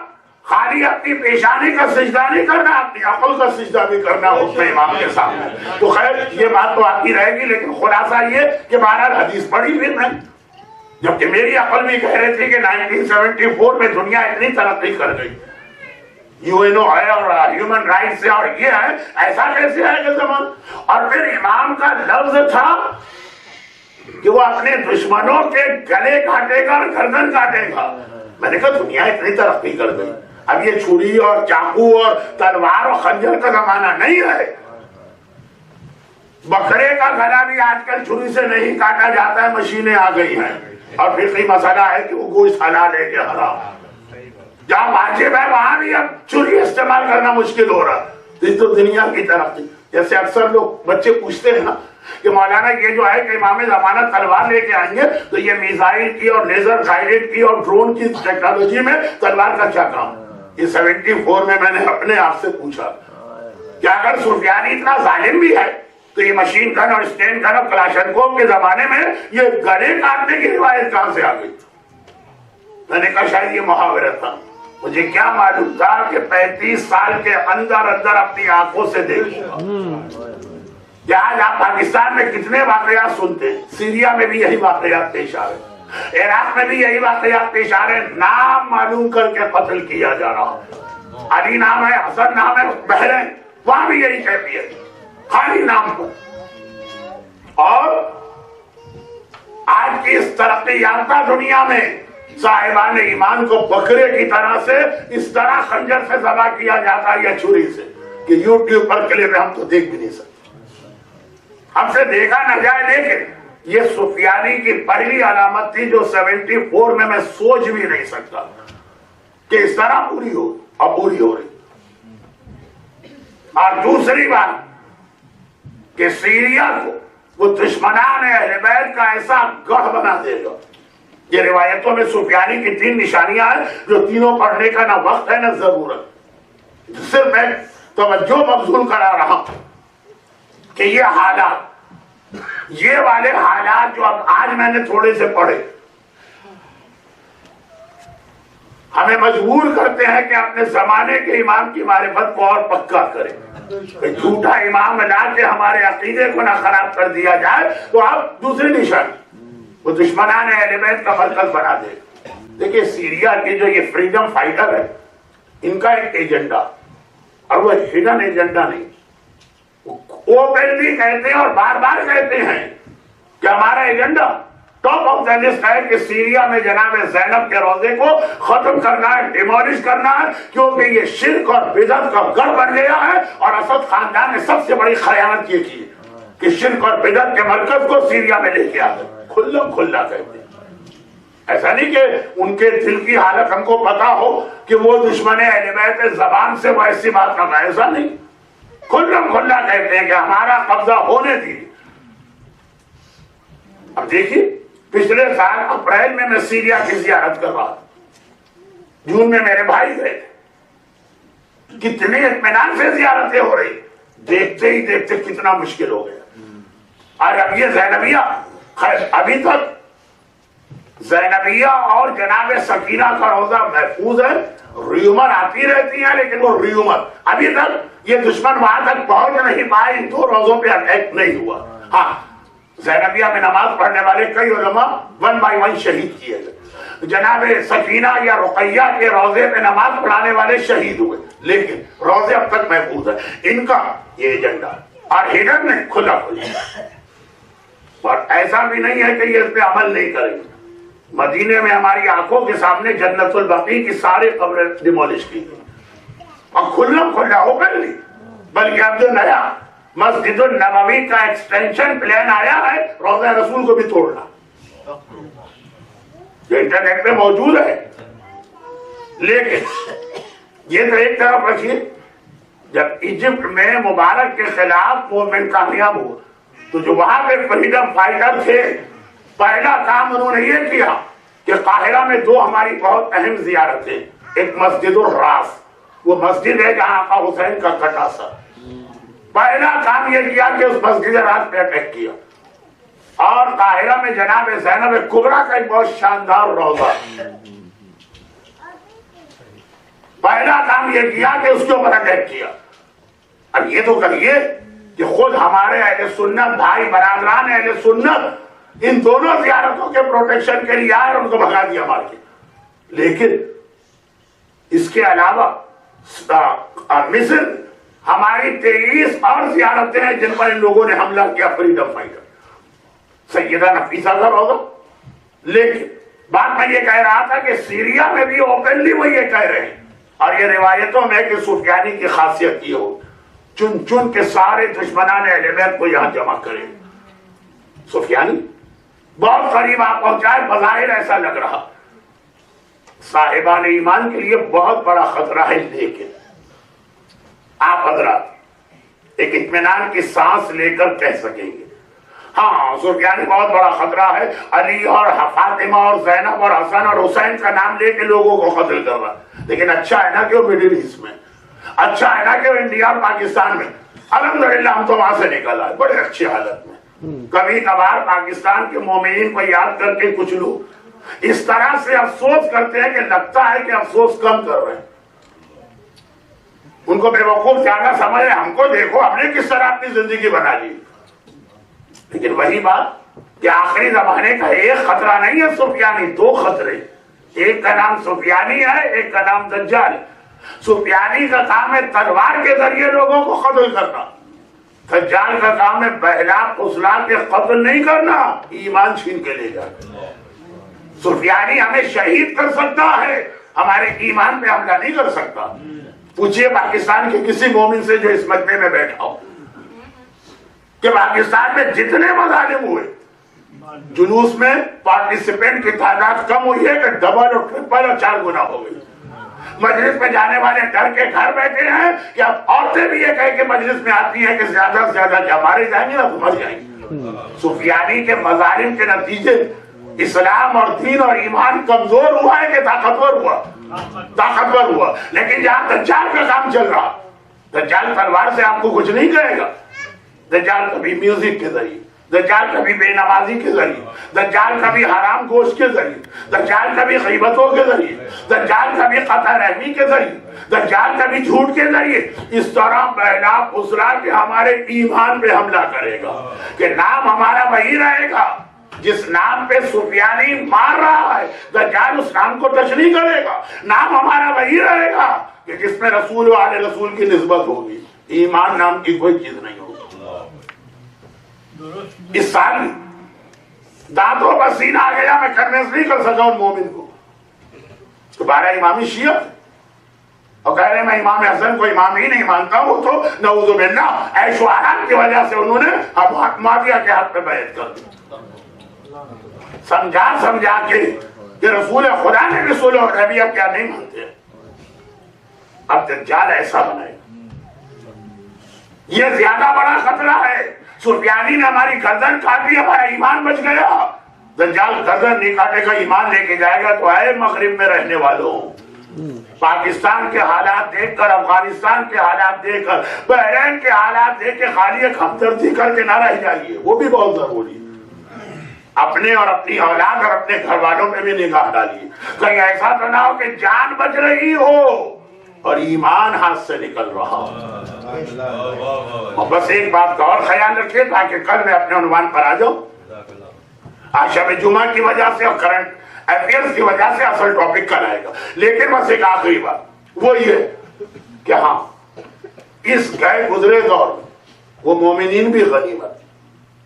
[SPEAKER 1] خالی اپنی پیشانی کا سجدہ نہیں کرنا, اپنی عقل کا سجدہ بھی کرنا حکم امام کے سامنے. تو خیر یہ بات تو آتی رہے گی, لیکن خلاصہ یہ کہ بہرحال حدیث پڑھی پھر میں, جبکہ میری عقل بھی کہہ رہی تھی کہ 1974 میں دنیا اتنی ترقی کر گئی, UN ہے اور ہیومن رائٹس ہے اور یہ ہے, ایسا کیسے ہے کہ زمان. اور پھر امام کا لفظ تھا کہ وہ اپنے دشمنوں کے گلے کاٹے گا اور گردن کاٹے گا. میں نے کہا دنیا اتنی ترقی کر گئی, اب یہ چھری اور چاقو اور تلوار اور خنجر کا زمانہ نہیں ہے. بکرے کا گلا بھی آج کل چھری سے نہیں کاٹا جاتا ہے, مشینیں آ گئی ہیں. اور پھر کوئی مسئلہ ہے کہ وہ گوشت حلال ہے کہ حرام. جہاں واجب ہے وہاں بھی اب چھری استعمال کرنا مشکل ہو رہا. تو دنیا کی ترقی. جیسے اکثر لوگ بچے پوچھتے ہیں نا کہ مولانا یہ جو ہے کہ امام زمانہ تلوار لے کے آئیں گے تو یہ میزائل کی اور لیزر گائیڈڈ کی اور ڈرون کی ٹیکنالوجی میں تلوار کا کیا کام. یہ 74 میں نے اپنے آپ سے پوچھا کہ اگر سفیانی اتنا ظالم بھی ہے تو یہ مشین گن اور اسٹین گن اور کلاشنکوف کے زمانے میں یہ گلے کاٹنے کی روایت کہاں سے آ گئی. میں نے کہا شاید یہ محاورہ تھا. مجھے کیا معلوم تھا کہ 35 سال کے اندر اپنی آنکھوں سے دیکھوں گا. آج آپ پاکستان میں کتنے واقعات سنتے ہیں, سیریا میں بھی یہی واقعات پیش آ رہے, عراق میں بھی یہی واقعات پیش آ رہے, نام معلوم کر کے قتل کیا جا رہا. علی نام ہے, حسن نام ہے, بحرین وہاں بھی یہی کیفیت, خالی نام پر. اور آج کی اس ترقی یافتہ دنیا میں صاحبان ایمان کو بکرے کی طرح سے اس طرح خنجر سے ذبح کیا جاتا ہے یا چھری سے. کہ یوٹیوب پر کلپ ہم تو دیکھ بھی نہیں سکتے، ہم سے دیکھا نہ جائے. لیکن یہ سفیانی کی پہلی علامت تھی جو 74 میں سوچ بھی نہیں سکتا کہ اس طرح پوری ہو، اب پوری ہو رہی. اور دوسری بات کہ سیریا کو وہ دشمنان اہل بیت کا ایسا گڑھ بنا دے گا. یہ روایتوں میں سفیانی کی 3 نشانیاں ہیں جو تینوں پڑھنے کا نہ وقت ہے نہ ضرورت. صرف میں توجہ مبذول کرا رہا ہوں کہ یہ حالات، یہ والے حالات جو اب آج میں نے تھوڑے سے پڑھے، ہمیں مجبور کرتے ہیں کہ اپنے زمانے کے امام کی معرفت کو اور پکا کریں. جھوٹا امام لا کے ہمارے عقیدے کو نہ خراب کر دیا جائے تو آپ دوسری نشانی وہ دشمنان اہل بیت کا مرکز بنا دے. دیکھیے سیریا کے جو یہ فریڈم فائٹر ہے، ان کا ایک ایجنڈا، اور وہ ہڈن ایجنڈا نہیں، اوپنلی کہتے ہیں اور بار بار کہتے ہیں کہ ہمارا agenda top of the list ہے کہ سیریا میں جناب زینب کے روضے کو ختم کرنا ہے، ڈیمولش کرنا ہے، کیونکہ یہ شرک اور بدعت کا گڑھ بن گیا ہے. اور اسد خاندان نے سب سے بڑی خیانت یہ کی کہ شرک اور بدعت کے مرکز کو سیریا میں لے کے آ گئے. کھلا کہتے ہیں. ایسا نہیں کہ ان کے دل کی حالت ہم کو پتا ہو کہ وہ دشمن اہل بیت زبان سے وہ ایسی بات نہ کہا، ایسا نہیں. کھلا کہتے ہیں کہ ہمارا قبضہ ہونے دیجیے. اب دیکھیے پچھلے سال اپریل میں سیریا کی زیارت کر رہا تھا، جون میں میرے بھائی گئے تھے. کتنے اطمینان سے زیارتیں ہو رہی، دیکھتے ہی دیکھتے کتنا مشکل ہو گیا. اور اب یہ زینبیہ، ابھی تک زینبیہ اور جناب سکینہ کا روزہ محفوظ ہے. ریومر آتی رہتی ہیں لیکن وہ ریومر ابھی تک یہ دشمن وہاں تک پہنچ نہیں پائے. ان 2 روزوں پہ اٹیک نہیں ہوا. ہاں زینبیہ میں نماز پڑھنے والے کئی علماء 1 بائی 1 شہید کیے گئے. جناب سکینہ یا رقیہ کے روزے پہ نماز پڑھانے والے شہید ہوئے، لیکن روزے اب تک محفوظ ہے. ان کا یہ ایجنڈا اور ہڈن میں کھلا. اور ایسا بھی نہیں ہے کہ یہ اس پہ عمل نہیں کریں گے. مدینے میں ہماری آنکھوں کے سامنے جنت البقیع کی سارے قبریں ڈیمولش کی گئی اور کھلا ہو کر لی. بلکہ اب جو نیا مسجد النبوی کا ایکسٹینشن پلان آیا ہے روضہ رسول کو بھی توڑنا، جو انٹرنیٹ پہ موجود ہے. لیکن یہ تو ایک طرف رکھیے، جب ایجپٹ میں مبارک کے خلاف موومنٹ کامیاب ہوا تو جو وہاں پہ فریڈم فائٹر تھے، پہلا کام انہوں نے یہ کیا کہ قاہرہ میں 2 ہماری بہت اہم زیارتیں، ایک مسجد الراس، وہ مسجد ہے جہاں آقا حسین کا کٹا سر. پہلا کام یہ کیا کہ اس مسجد راس پہ اٹیک کیا. اور قاہرہ میں جناب زینب کبریٰ کا ایک بہت شاندار روضہ، پہلا کام یہ کیا کہ اس کے اوپر اٹیک کیا. اب یہ تو کہیے کہ خود ہمارے اہل سنت بھائی برادران اہل سنت ان دونوں زیارتوں کے پروٹیکشن کے لیے آئے اور ان کو بھگا دیا مار کے. لیکن اس کے علاوہ مصر ہماری 23 اور زیارتیں ہیں جن پر ان لوگوں نے حملہ کیا فریڈم فائٹر. سیدہ نفیسہ کا روضہ. لیکن بات میں یہ کہہ رہا تھا کہ سیریا میں بھی اوپنلی وہ یہ کہہ رہے ہیں، اور یہ روایتوں میں کہ سفیانی کی خاصیت یہ ہو چن کے سارے دشمنان اہل بیت کو یہاں جمع کرے. سفیانی بہت قریب آپ پہنچائے، بظاہر ایسا لگ رہا صاحبان ایمان کے لیے بہت بڑا خطرہ ہے. لیکن آپ حضرات ایک اطمینان کی سانس لے کر کہہ سکیں گے ہاں سفیانی بہت بڑا خطرہ ہے، علی اور فاطمہ اور زینب اور حسن اور حسین کا نام لے کے لوگوں کو قتل کر رہا. لیکن اچھا ہے نا کہ وہ مڈل ایسٹ میں، اچھا ہے نا کہ وہ انڈیا اور پاکستان میں، الحمدللہ ہم تو وہاں سے نکل آئے بڑے اچھی حالت میں. کبھی کبھار پاکستان کے مومنین کو یاد کر کے کچھ لوگ اس طرح سے افسوس کرتے ہیں کہ لگتا ہے کہ افسوس کم کر رہے ہیں. ان کو بے وقوف زیادہ سمجھ رہے، ہم کو دیکھو ہم نے کس طرح اپنی زندگی بنا لی. لیکن وہی بات کہ آخری زمانے کا ایک خطرہ نہیں ہے سفیانی، 2 خطرے. ایک کا نام سفیانی ہے، ایک کا نام دجال. سفیانی کا کام ہے تلوار کے ذریعے لوگوں کو قتل کرنا، دجال کا کام ہے بہلا پھسلا کے قتل نہیں کرنا، ایمان چھین کے لے جانا. سفیانی ہمیں شہید کر سکتا ہے، ہمارے ایمان پہ حملہ نہیں کر سکتا. پوچھئے پاکستان کے کسی مومن سے جو اس مجمع میں بیٹھا ہو کہ پاکستان میں جتنے مظالم ہوئے جلوس میں پارٹیسپینٹ کی تعداد کم ہوئی ہے کہ ڈبل اور ٹرپل اور 4 گنا ہو گئی. مجلس میں جانے والے ڈر کے گھر بیٹھے ہیں کہ اب عورتیں بھی یہ کہیں کہ مجلس میں آتی ہیں کہ زیادہ سے زیادہ کیا مارے جائیں گے نہ تو مر جائیں گے. سفیانی کے مظالم کے نتیجے اسلام اور دین اور ایمان کمزور ہوا ہے کہ طاقتور ہوا. لیکن جہاں دجال کا کام چل رہا, دجال تلوار سے آپ کو کچھ نہیں کرے گا. دجال کبھی میوزک کے ذریعے, دجال کبھی بے نمازی کے ذریعے, دجال کبھی حرام گوشت کے ذریعے, دجال کبھی غیبتوں کے ذریعے, دجال کبھی قطع رحمی کے ذریعے, دجال کبھی جھوٹ کے ذریعے اس طرح پہلا پسرا کہ ہمارے ایمان پہ حملہ کرے گا کہ نام ہمارا وہی رہے گا جس نام پہ سفیانی مار رہا ہے. دجال اس نام کو ٹچ نہیں کرے گا. نام ہمارا وہی رہے گا کہ جس میں رسول و آل رسول کی نسبت ہوگی. ایمان نام کی کوئی چیز نہیں ہوگی. اس سال دانتوں پر سینہ آ گیا, میں کنوینس نہیں کر سکا ان مومن کو. تمہارا امامی شیعہ اور کہہ رہے میں امام حسن کو امام ہی نہیں مانتا. وہ تو نعوذ باللہ عیش و آرام کی وجہ سے انہوں نے معاویہ کے ہاتھ پہ بیعت کر دی. سمجھا کے کہ رسول خدا نے بھی صلح حدیبیہ کیا نہیں مانتے. اب دجال ایسا بنائے, یہ زیادہ بڑا خطرہ ہے. سفیانی نے ہماری گردن کاٹ دی, ہمارا ایمان بچ گیا. دجال گردن نہیں کاٹے گا, ایمان لے کے جائے گا. تو اے مغرب میں رہنے والوں, پاکستان کے حالات دیکھ کر, افغانستان کے حالات دیکھ کر, بحرین کے حالات دیکھ کے خالی ایک ہمدردی کر کے نہ رہ جائیے. وہ بھی بہت ضروری ہے. اپنے اور اپنی اولاد اور اپنے گھر والوں میں بھی نگاہ ڈالیے. کہیں ایسا تو نہ ہو کہ جان بچ رہی ہو اور ایمان ہاتھ سے نکل رہا ہو. بس ایک بات کا اور خیال رکھیے تاکہ کل میں اپنے عنوان پر آ جاؤں. آج شب جمعہ کی وجہ سے اور کرنٹ افیئرز کی وجہ سے اصل ٹاپک کل آئے گا. لیکن بس ایک آخری بات وہ یہ کہ ہاں اس گئے گزرے دور وہ مومنین بھی غنیمت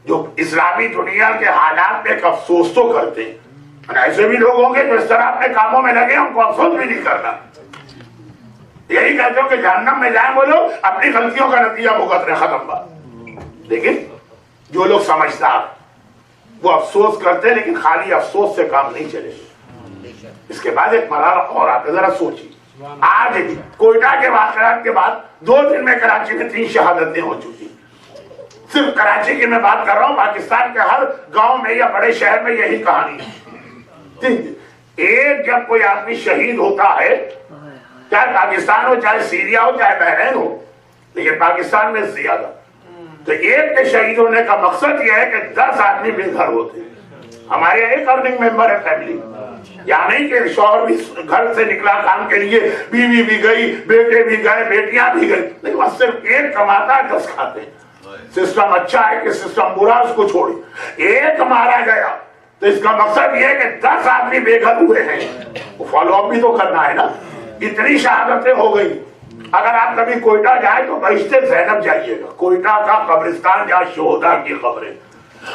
[SPEAKER 1] جو اسلامی دنیا کے حالات پہ ایک افسوس تو کرتے ہیں. ایسے بھی لوگ ہوں گے جو اس طرح اپنے کاموں میں لگے, ان کو افسوس بھی نہیں کرنا. یہی کہتے ہو کہ جہنم میں جائیں وہ لوگ اپنی غلطیوں کا نتیجہ بھگت رہے, ختم بات. لیکن جو لوگ سمجھدار وہ افسوس کرتے, لیکن خالی افسوس سے کام نہیں چلے. اس کے بعد ایک مرحلہ اور آتا, ذرا سوچیے. آج کوئٹہ کے واقعات کے بعد 2 دن میں کراچی میں 3 شہادتیں ہو چکی. صرف کراچی کی میں بات کر رہا ہوں, پاکستان کے ہر گاؤں میں یا بڑے شہر میں یہی کہانی ہے. ایک جب کوئی آدمی شہید ہوتا ہے, چاہے پاکستان ہو, چاہے سیریا ہو, چاہے بحرین ہو, لیکن پاکستان میں زیادہ, تو ایک کے شہید ہونے کا مقصد یہ ہے کہ 10 آدمی بے گھر ہوتے. ہمارے ایک ارننگ ممبر ہے فیملی, یا نہیں کہ شوہر بھی گھر سے نکلا کام کے لیے, بیوی بھی گئی, بیٹے بھی گئے, بیٹیاں بھی گئی, نہیں بس صرف ایک کماتا ہے 10 کھاتے ہیں. سسٹم اچھا ہے کہ سسٹم برا, اس کو چھوڑی. ایک مارا گیا تو اس کا مقصد یہ ہے کہ 10 آدمی بے گھر ہوئے ہیں. فالو اپ بھی تو کرنا ہے نا. اتنی شہادتیں ہو گئی. اگر آپ کبھی کوئٹہ جائیں تو بہشت زینب جائیے گا, کوئٹہ کا قبرستان جہاں شہداء کی قبریں.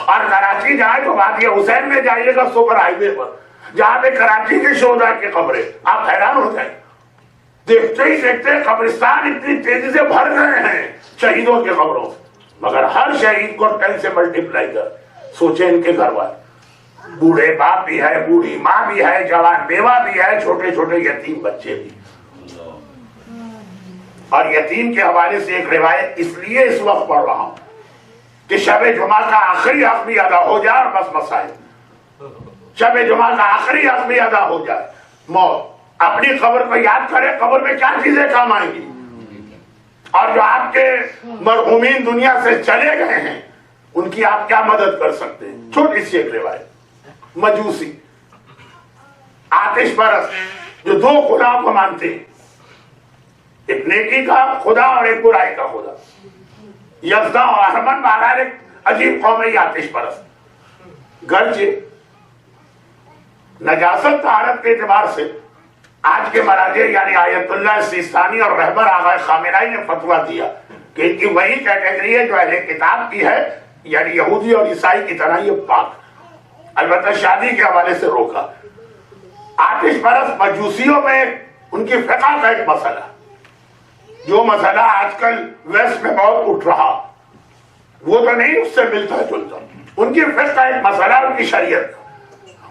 [SPEAKER 1] اور کراچی جائیں تو وادی حسین میں جائیے گا, سپر ہائی وے پر, جہاں پہ کراچی کی شہداء کی قبریں. آپ حیران ہو جائیں, دیکھتے ہی دیکھتے قبرستان اتنی تیزی سے بھر گئے ہیں شہیدوں کی قبروں سے. مگر ہر شہید کو 10 سے ملٹیپلائی کر سوچیں ان کے گھر والے, بوڑھے باپ بھی ہے, بوڑھی ماں بھی ہے, جوان بیوہ بھی ہے, چھوٹے چھوٹے یتیم بچے بھی. اور یتیم کے حوالے سے ایک روایت اس لیے اس وقت پڑھ رہا ہوں کہ شب جمعہ کا آخری حق بھی ادا ہو جائے, اور بس مسائل شب جمعہ کا آخری حق بھی ادا ہو جائے. موت اپنی قبر کو یاد کرے, قبر میں کیا چیزیں کام آئیں گی, اور جو آپ کے مرحومین دنیا سے چلے گئے ہیں ان کی آپ کیا مدد کر سکتے ہیں. چھوٹی سی ایک روایت. مجوسی آتش پرست جو 2 خدا کو مانتے ہیں, ایک نیکی کا خدا اور ایک برائی کا خدا. یزدہ اور احمد بہرحال ایک عجیب قوم ہے آتش پرست. گرچہ نجاست طہارت کے اعتبار سے آج کے مراجع یعنی آیت اللہ سیستانی اور رہبر آغا خامنائی نے فتویٰ دیا کہ ان کی وہی کیٹیگری ہے جو اہل کتاب کی ہے, یعنی یہودی اور عیسائی کی طرح یہ پاک. البتہ شادی کے حوالے سے روکا. آتش پرست مجوسیوں میں ان کی فقہ کا ایک مسئلہ, جو مسئلہ آج کل ویسٹ میں بہت اٹھ رہا وہ تو نہیں اس سے ملتا جلتا. ان کی فقہ کا ایک مسئلہ ان کی شریعت کا.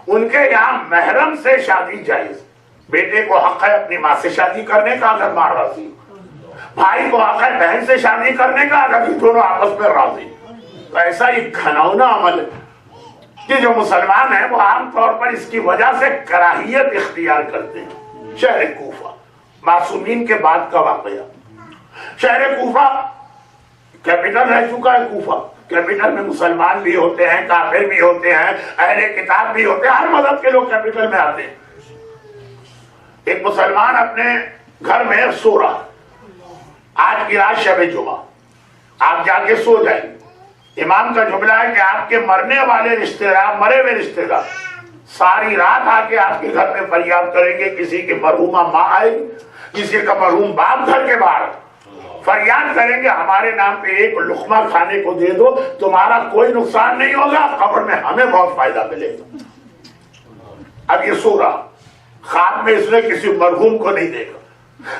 [SPEAKER 1] ان کے یہاں محرم سے شادی جائز. بیٹے کو حق ہے اپنی ماں سے شادی کرنے کا اگر ماں راضی, بھائی کو حق ہے بہن سے شادی کرنے کا اگر یہ دونوں آپس میں راضی. تو ایسا یہ گھناؤنا عمل ہے کہ جو مسلمان ہیں وہ عام طور پر اس کی وجہ سے کراہیت اختیار کرتے ہیں. شہر کوفہ معصومین کے بعد کا واقعہ. شہر کوفہ کیپٹل رہ چکا ہے. کوفہ کیپٹل میں مسلمان بھی ہوتے ہیں, کافر بھی ہوتے ہیں, اہل کتاب بھی ہوتے ہیں, ہر مذہب کے لوگ کیپٹل میں آتے ہیں. ایک مسلمان اپنے گھر میں سو رہا, آج کی رات شب جمعہ, آپ جا کے سو جائیں. امام کا جملہ ہے کہ آپ کے مرنے والے رشتے دار, مرے ہوئے رشتے دار ساری رات آ کے آپ کے گھر میں فریاد کریں گے. کسی کی مرحومہ ماں آئے گی, کسی کا مرحوم باپ گھر کے باہر فریاد کریں گے ہمارے نام پہ ایک لقمہ کھانے کو دے دو, تمہارا کوئی نقصان نہیں ہوگا, قبر میں ہمیں بہت فائدہ ملے گا. اب یہ سو رہا, خواب میں اس نے کسی مرحوم کو نہیں دیکھا.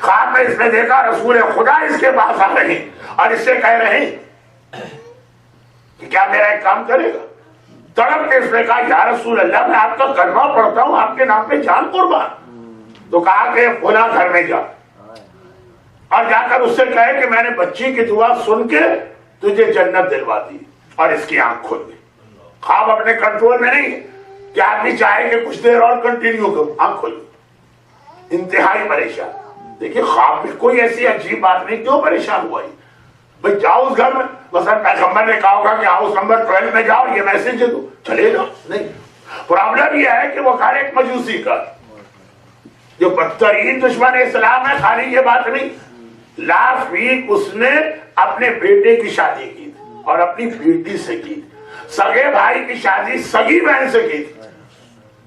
[SPEAKER 1] خواب میں اس نے دیکھا رسول خدا اس کے پاس آ رہے ہیں اور اس سے کہہ رہے ہیں کہ کیا میرا ایک کام کرے گا. تڑپ کے اس نے کہا یا رسول اللہ میں آپ کا کلمہ پڑھتا ہوں, آپ کے نام پہ جان قربان. تو کہا کہ فلاں گھر میں جا اور جا کر اس سے کہے کہ میں نے بچی کی دعا سن کے تجھے جنت دلوا دی. اور اس کی آنکھ کھل گئی. خواب اپنے کنٹرول میں نہیں ہے کہ آدمی چاہے کہ کچھ دیر اور کنٹینیو کروں, آنکھ کھل گئی. انتہائی پریشان. دیکھیے خواب میں کوئی ایسی عجیب بات نہیں, کیوں پریشان ہوا؟ بھئی جاؤ اس گھر میں, مثلا پیغمبر نے کہا ہوگا کہ ہاؤس نمبر 12 میں جاؤ, یہ میسج دے دو, چلے جاؤ. نہیں, پرابلم یہ ہے کہ وہ گھر ایک مجوسی کا جو بدترین دشمن اسلام ہے. خالی یہ بات نہیں, لاسٹ ویک اس نے اپنے بیٹے کی شادی کی اور اپنی بیٹی سے کی, سگے بھائی کی شادی سگی بہن سے کی تھی.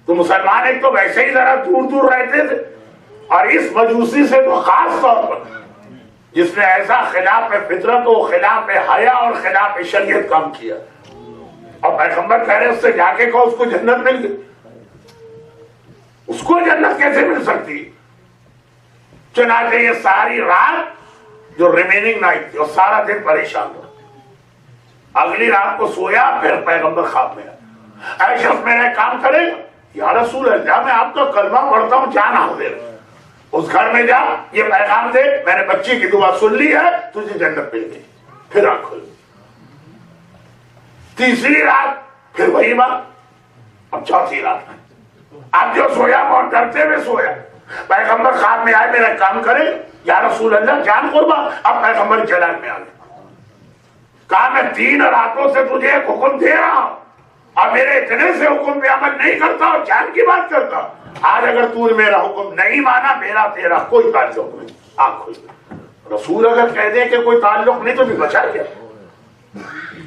[SPEAKER 1] تو مسلمان ایک تو ویسے ہی ذرا دور دور رہتے تھے, اور اس مجوسی سے تو خاص طور پر جس نے ایسا خلاف فطرت و خلاف حیا اور خلاف شریعت کام کیا. اور پیغمبر کہہ رہے اس سے جا کے کہو اس کو جنت مل گئی. اس کو جنت کیسے مل سکتی؟ چنانچہ یہ ساری رات جو ریمیننگ نائٹ تھی اور سارا دن پریشان ہو. اگلی رات کو سویا, پھر پیغمبر خواب میں آیا, اے شخص میرا کام کرے گا؟ یا رسول اللہ میں آپ کا کلمہ پڑھتا ہوں, جان حاضر, اس گھر میں جا, یہ پیغام دے میں نے بچی کی دعا سن لی ہے, تجھے جنت مل گئی. پھر آنکھ کھل. تیسری رات پھر وہی بات. اب چوتھی رات میں اب جو سویا بہت ڈرتے ہوئے سویا, پیغمبر خواب میں آئے میرا کام کرے یا رسول اللہ جان قربان. اب پیغمبر جلال میں آ گئے, کہا میں 3 راتوں سے تجھے ایک حکم دے رہا ہوں اور میرے اتنے سے حکم پہ عمل نہیں کرتا اور جان کی بات کرتا. آج اگر تو نے میرا حکم نہیں مانا, میرا تیرا کوئی تعلق نہیں. آنکھ کھل گئی. رسول اگر کہہ دے کہ کوئی تعلق نہیں تو بھی بچا گیا,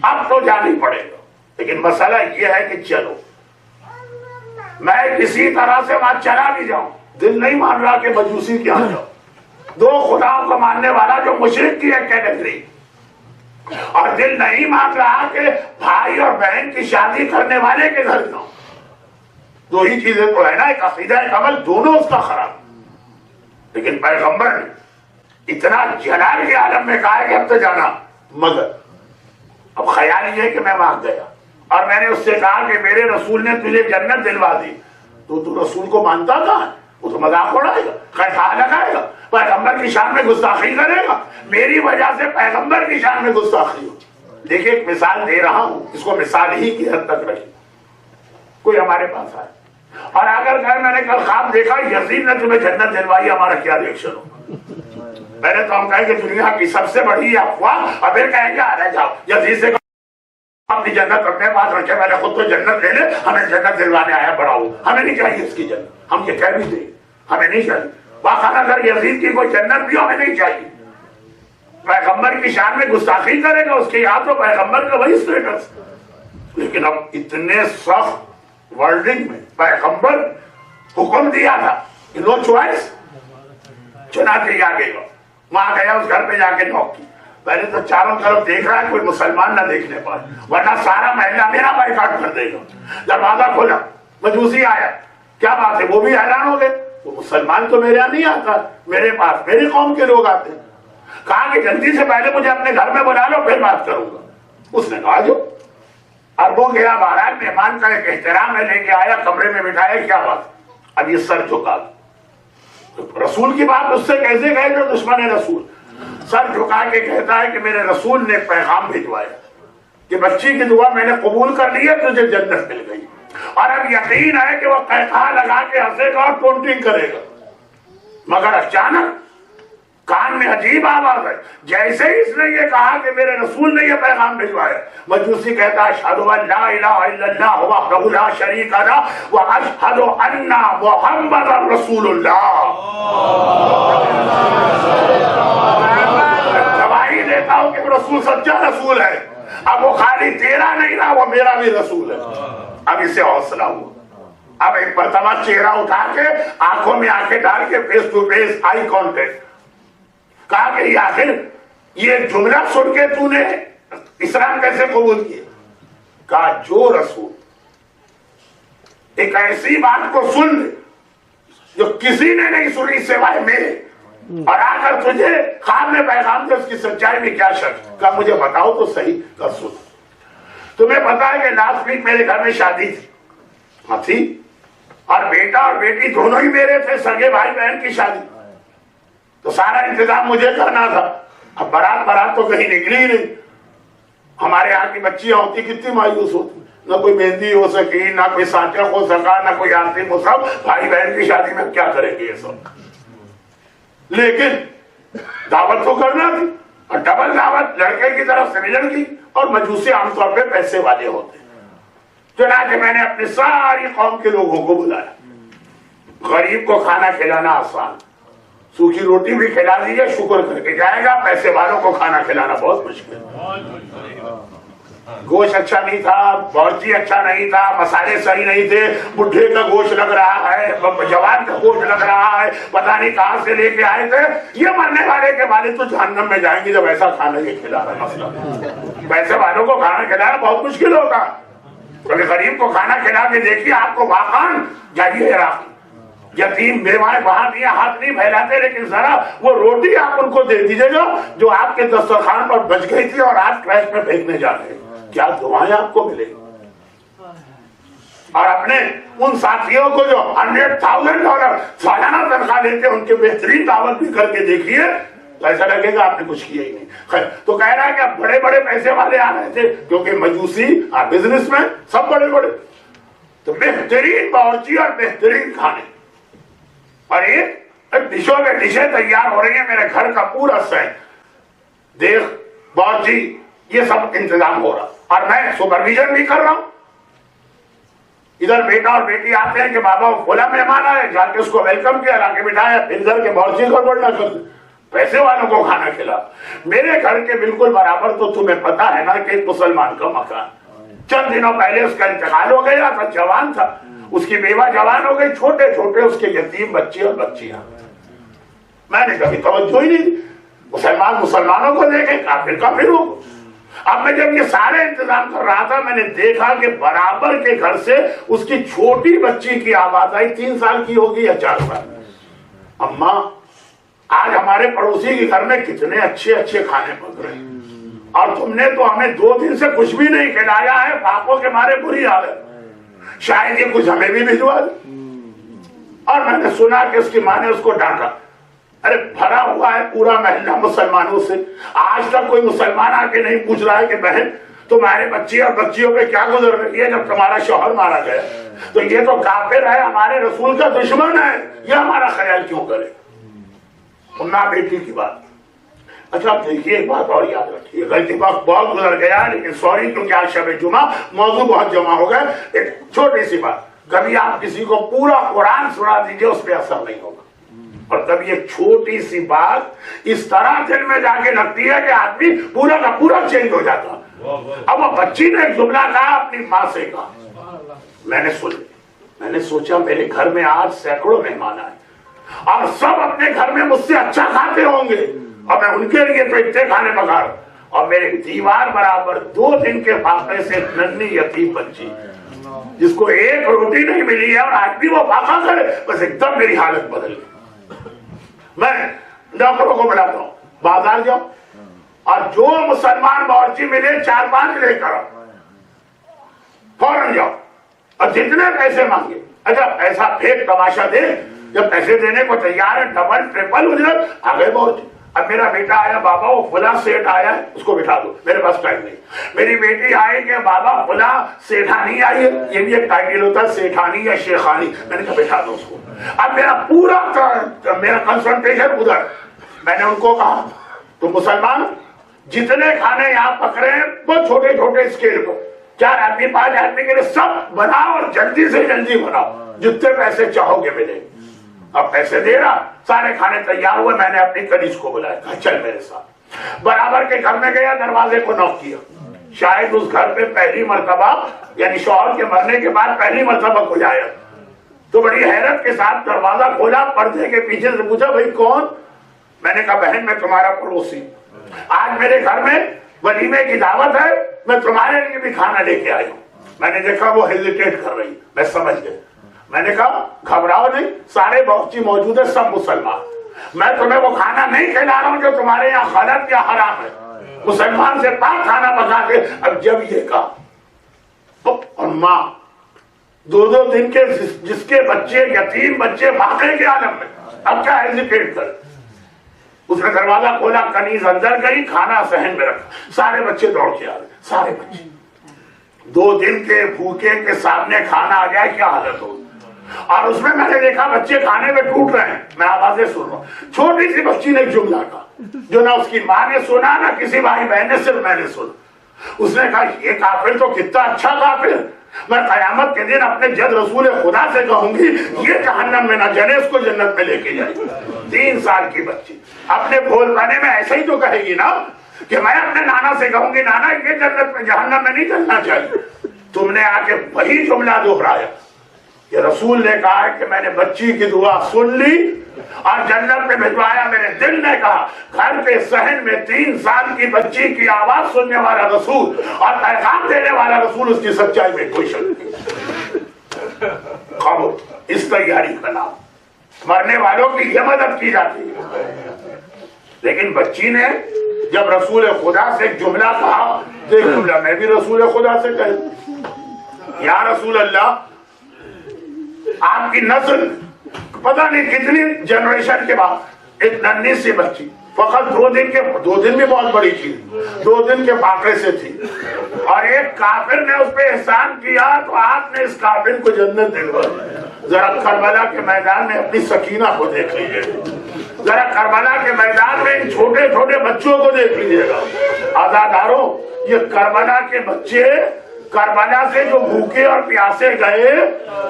[SPEAKER 1] اب تو جانا ہی پڑے گا. لیکن مسئلہ یہ ہے کہ چلو میں کسی طرح سے وہاں چلا بھی جاؤں, دل نہیں مان رہا کہ مجوسی کیا جاؤ. 2 خداؤں کو ماننے والا جو مشرک کی ایک کیٹیگری, اور دل نہیں مان رہا کہ بھائی اور بہن کی شادی کرنے والے کے گھر جاؤں. 2 ہی چیزیں تو ہے نا, ایک عقیدہ ایک عمل, دونوں اس کا خراب. لیکن پیغمبر نے اتنا جلال کے عالم میں کہا کہ اب تو جانا, مگر اب خیال یہ ہے کہ میں وہاں گیا اور میں نے اس سے کہا کہ میرے رسول نے تجھے جنت دلوا دی, تو رسول کو مانتا تھا, وہ تو مذاق اڑائے گا, کٹھا لگائے گا, پیغمبر کی شان میں گستاخی کرے گا, میری وجہ سے پیغمبر کی شان میں گستاخی ہو. دیکھیں ایک مثال دے رہا ہوں, اس کو مثال ہی کی حد تک رکھی. کوئی ہمارے پاس آئے اور اگر کہا میں نے کل خواب دیکھا یزید نے تمہیں جنت دلوائی, ہمارا کیا ریئیکشن ہوگا؟ پہلے تو ہم کہیں کہ دنیا کی سب سے بڑی افواہ, اور پھر کہیں گے آ جاؤ یزید سے اپنی جنت اپنے پاس رکھے, میں نے خود تو جنت لے لے, ہمیں جنت دلوانے آیا بڑا ہو, ہمیں نہیں چاہیے اس کی جنت. ہم یہ کہہ بھی دیں ہمیں نہیں چاہیے, واقعا اگر یزید کی کوئی جنت بھی ہو ہمیں نہیں چاہیے. پیغمبر کی شان میں گستاخی کرے گا, اس کے یاد تو پیغمبر کا وہی اسٹیٹس. لیکن اب اتنے سخت ورڈنگ میں پیغمبر حکم دیا تھا کہ نو چوائس, چنانچہ آگے گا. وہاں گیا, اس گھر پہ جا کے نوک کی. پہلے تو چاروں طرف دیکھ رہا ہے کوئی مسلمان نہ دیکھنے پائے, ورنہ سارا محلہ میرا بائیکاٹ کر دے گا. دروازہ کھولا, مجوسی آیا, کیا بات ہے؟ وہ بھی حیران ہو گئے, وہ مسلمان تو میرے یہاں نہیں آتا, میرے پاس میری قوم کے لوگ آتے. کہا کہ جلدی سے پہلے مجھے اپنے گھر میں بلا لو پھر بات کروں گا. اس نے کہا جو. اب وہ گیا باہر, مہمان کا ایک احترام ہے, لے کے آیا, کمرے میں بٹھایا, کیا بات. اب یہ سر جھکا, رسول کی بات اس سے کیسے کہے جو دشمن رسول. سر جھکا کے کہتا ہے کہ میرے رسول نے پیغام بھجوایا کہ بچی کی دعا میں نے قبول کر لی ہے, تجھے جنت مل گئی. اور اب یقین ہے کہ وہ قہقہ لگا کے ہنسے گا اور ٹونٹنگ کرے گا. مگر اچانک کان میں عجیب آواز ہے. جیسے ہی اس نے یہ کہا کہ میرے رسول نے یہ پیغام بھجوایا, مجوسی کہتا ہے اشہد ان لا الہ الا اللہ وحدہ لا شریک لہ واشہد ان محمد رسول اللہ. گواہی دیتا ہوں کہ رسول سچا رسول ہے. اب وہ خالی تیرا نہیں رہا, وہ میرا بھی رسول ہے. اب اسے حوصلہ ہوا. اب ایک مرتبہ چہرہ اٹھا کے آنکھوں میں آنکھیں ڈال کے face to face eye contact, کہا کہ آخر یہ جملہ سن کے تو نے اسلام کیسے قبول کیا. کہا جو رسول ایک ایسی بات کو سن لے جو کسی نے نہیں سنی سوائے میرے, اور آ کر تجھے خواب میں پیغام دے, اس کی سچائی میں کیا شک. کہا مجھے بتاؤ تو صحیح. کہا سن, تمہیں پتا ہے کہ لاسٹ ویک میرے گھر میں شادی تھی. ہاں تھی, اور بیٹا اور بیٹی دونوں ہی میرے تھے, سگے بھائی بہن کی شادی, تو سارا انتظام مجھے کرنا تھا. اب بارات تو کہیں نکلی ہی نہیں. ہمارے یہاں کی بچیاں ہوتی کتنی مایوس ہوتی, نہ کوئی مہندی ہو سکی, نہ کوئی سانچہ ہو سکا, نہ کوئی آرتی مصحف. بھائی بہن کی شادی میں کیا کریں گے یہ سب. لیکن دعوت تو کرنا تھی, اور ڈبل دعوت لڑکے کی طرف سے ملن کی, اور مجوسی عام طور پہ پیسے والے ہوتے. چنانچہ میں نے اپنی ساری قوم کے لوگوں کو بلایا. غریب کو کھانا کھلانا آسان, سوکھی روٹی بھی کھلا دیجیے شکر کر کے جائے گا. پیسے والوں کو کھانا کھلانا بہت مشکل. گوشت اچھا نہیں تھا, بورچی اچھا نہیں تھا, مسالے صحیح نہیں تھے, بڈھے کا گوشت لگ رہا ہے, جوان کا گوشت لگ رہا ہے, پتہ نہیں کہاں سے لے کے آئے تھے. یہ مرنے والے کے والد تو جہنم میں جائیں گے جب ایسا کھانا یہ کھلا رہا. مسئلہ پیسے والوں کو کھانا کھلانا بہت مشکل ہوگا. غریب کو کھانا کھلا کے دیکھیے, آپ کو واقعاً جائیے عراق, یتیم بیوائیں وہاں بھی ہاتھ نہیں پھیلاتے, لیکن ذرا وہ روٹی آپ ان کو دے دیجیے گا جو آپ کے دسترخوان پر بچ گئی تھی اور آج ٹریش میں پھینکنے جا رہے ہیں. کیا دعائیں آپ کو ملے گی. اور اپنے ان ساتھیوں کو جو $100,000 سالانہ تنخواہ دیتے ہیں, ان کے بہترین دعوت بھی کر کے دیکھیے, تو ایسا لگے گا آپ نے کچھ کیا ہی نہیں. خیر, تو کہہ رہا ہے کہ اب بڑے بڑے پیسے والے آ رہے تھے, کیونکہ مجوسی اور بزنس میں سب بڑے بڑے, تو بہترین باورچی اور بہترین کھانے, اور یہ ڈشوں میں ڈشیں تیار ہو رہی ہیں. میرے گھر کا پورا سیٹ, دیکھ, باورچی, یہ سب انتظام ہو رہا, اور میں سپرویژن بھی کر رہا ہوں. ادھر بیٹا اور بیٹی آتے ہیں کہ بابا فلاں مہمان آئے, جا کے اس کو ویلکم کیا, لا کے بٹھایا, پھر ادھر کے باورچی گڑبڑ نہ کر دے, پیسے والوں کو کھانا کھلا. میرے گھر کے بالکل برابر تو تمہیں پتا ہے نا کہ ایک مسلمان کا مکان, چند دنوں پہلے اس کا انتقال ہو گیا تھا. جوان تھا, اس کی بیوہ جوان ہو گئی, چھوٹے چھوٹے اس کے یتیم بچے اور بچیاں. میں نے کبھی توجہ ہی نہیں دی. مسلمان مسلمانوں کو دیکھے, کافر کافروں کو. اب میں جب یہ سارے انتظام کر رہا تھا, میں نے دیکھا کہ برابر کے گھر سے اس کی چھوٹی بچی کی آواز آئی, 3 سال کی ہوگی یا 4 سال. اماں, آج ہمارے پڑوسی کے گھر میں کتنے اچھے اچھے کھانے پک رہے ہیں, اور تم نے تو ہمیں 2 دن سے کچھ بھی نہیں کھلایا ہے. پاپوں کے مارے بری حالت, شاید یہ کچھ ہمیں بھی بھجوا دے. اور میں نے سنا کہ اس کی ماں نے اس کو ڈانٹا. ارے بھرا ہوا ہے پورا محلہ مسلمانوں سے, آج تک کوئی مسلمان آ کے نہیں پوچھ رہا ہے کہ بہن تمہارے بچے اور بچیوں پہ کیا گزر رہی ہے جب تمہارا شوہر مارا گیا. تو یہ تو کافر ہے, ہمارے رسول کا دشمن ہے, یہ ہمارا خیال کیوں کرے. ماں بیٹی کی بات. اچھا اب دیکھیے ایک بات اور یاد رکھیے, غلطی وقت بہت گزر گیا, لیکن سوری کیونکہ آج شب جمعہ موضوع بہت جمع ہو گئے. ایک چھوٹی سی بات, کبھی آپ کسی کو پورا قرآن سنا دیجئے, اس پہ اثر نہیں ہوگا. اور کبھی ایک چھوٹی سی بات اس طرح دل میں جا کے لگتی ہے کہ آدمی پورا کا پورا چینج ہو جاتا. اب وہ بچی نے ایک جملہ کہا, اپنی ماں سے کہا, میں نے سوچا میرے گھر میں آج سینکڑوں مہمان آئے اور سب اپنے گھر میں مجھ سے اچھا کھاتے ہوں گے, اور میں ان کے لیے تو اتنے کھانے پکا رہا ہوں, اور میرے دیوار برابر 2 دن کے فاقے سے ننھی یتیم بچی جس کو ایک روٹی نہیں ملی ہے, اور آج بھی وہ فاقہ کرے, بس ایک دم میری حالت بدل گئی. میں ڈاکٹروں کو بلاتا ہوں, بازار جاؤ اور جو مسلمان باورچی ملے 4-5 لے کر آؤ، فوراً جاؤ اور جتنے پیسے مانگے، اچھا ایسا پھینک تماشا دے، جب پیسے دینے کو تیار ہے ڈبل ٹرپل اجرت آگے باورچی۔ اب میرا بیٹا آیا، بابا وہ فلاں سیٹ آیا ہے اس کو بٹھا دو، میرے پاس ٹائم نہیں۔ میری بیٹی آئی کہ بابا فلاں سیٹھانی آئی ہے، یہ بھی ایک ٹائٹل ہوتا ہے سیٹھانی یا شیخانی، میں نے کہا بٹھا دو اس کو۔ اب میرا پورا میرا کنسنٹریشن ادھر۔ میں نے ان کو کہا تو مسلمان جتنے کھانے یہاں پکڑے ہیں وہ چھوٹے چھوٹے اسکیل پر 4 آدمی 5 آدمی کے لیے سب بناؤ اور جلدی سے جلدی بناؤ، جتنے پیسے چاہو گے ملے۔ اب پیسے دے رہا، سارے کھانے تیار ہوئے، میں نے اپنی کنیز کو بلایا، کہا چل میرے ساتھ۔ برابر کے گھر میں گیا، دروازے کو نوک کیا، شاید اس گھر پہ پہلی مرتبہ یعنی شوہر کے مرنے کے بعد پہلی مرتبہ کوئی آیا تو بڑی حیرت کے ساتھ دروازہ کھولا، پردے کے پیچھے سے پوچھا بھائی کون؟ میں نے کہا بہن میں تمہارا پڑوسی، آج میرے گھر میں ولیمے کی دعوت ہے، میں تمہارے لیے بھی کھانا لے کے آئی ہوں۔ میں نے دیکھا وہ ہیزیٹیٹ کر رہی، میں سمجھ گیا۔ میں نے کہا گھبراؤ نہیں، سارے باورچی موجود ہے، سب مسلمان، میں تمہیں وہ کھانا نہیں کھلا رہا ہوں جو تمہارے یہاں غلط یا حرام ہے، مسلمان سے پاک کھانا پکا کے۔ اب جب یہ کہا اور ماں 2 دن کے جس کے بچے یتیم بچے واقعے کے عالم میں، اب کیا ہیزیٹیٹ کر؟ اس نے دروازہ کھولا، کنیز اندر گئی، کھانا صحن میں رکھا، سارے بچے دوڑ کے آ گئے، سارے بچے 2 دن کے بھوکے کے سامنے کھانا آ گیا، کیا حالت ہوگی؟ اور اس میں نے دیکھا بچے کھانے میں ٹوٹ رہے ہیں، میں آوازیں سن رہا ہوں۔ چھوٹی سی بچی نے ایک جملہ کہا جو نہ اس کی ماں نے سنا نہ کسی بھائی بہن نے، صرف میں نے سنا۔ اس نے کہا یہ کافر تو کتنا اچھا کافر، میں قیامت کے دن اپنے جد رسول خدا سے کہوں گی یہ جہنم میں نہ جلے، اس کو جنت میں لے کے جائے۔ 3 سال کی بچی اپنے بھول پانے میں ایسا ہی تو کہے گی نا کہ میں اپنے نانا سے کہوں گی نانا یہ جنت میں جہنم میں نہیں چلنا چاہیے۔ تم نے آ کے وہی جملہ دہرایا کہ رسول نے کہا ہے کہ میں نے بچی کی دعا سن لی اور جنت میں بھجوایا۔ میرے دل نے کہا گھر کے صحن میں 3 سال کی بچی کی آواز سننے والا رسول اور پیغام دینے والا رسول، اس کی سچائی میں کوئی شک نہیں۔ خاموش، اس تیاری کا نام مرنے والوں کی یہ مدد کی جاتی ہے۔ لیکن بچی نے جب رسول خدا سے ایک جملہ کہا، دیکھ جملہ میں بھی رسول خدا سے کہوں، یا رسول اللہ آپ کی نسل پتہ نہیں کتنی جنریشن کے بعد ایک ننھی سی بچی، فقط 2 دن بھی بہت بڑی چیز، 2 دن کے فاقے سے تھی، اور ایک کافر نے اس پہ احسان کیا تو آپ نے اس کافر کو جنت دلوائی۔ ذرا کربلا کے میدان میں اپنی سکینہ کو دیکھ لیجیے، ذرا کربلا کے میدان میں ان چھوٹے چھوٹے بچوں کو دیکھ لیجیے گا۔ آزاداروں، یہ کربلا کے بچے کربلا سے جو بھوکے اور پیاسے گئے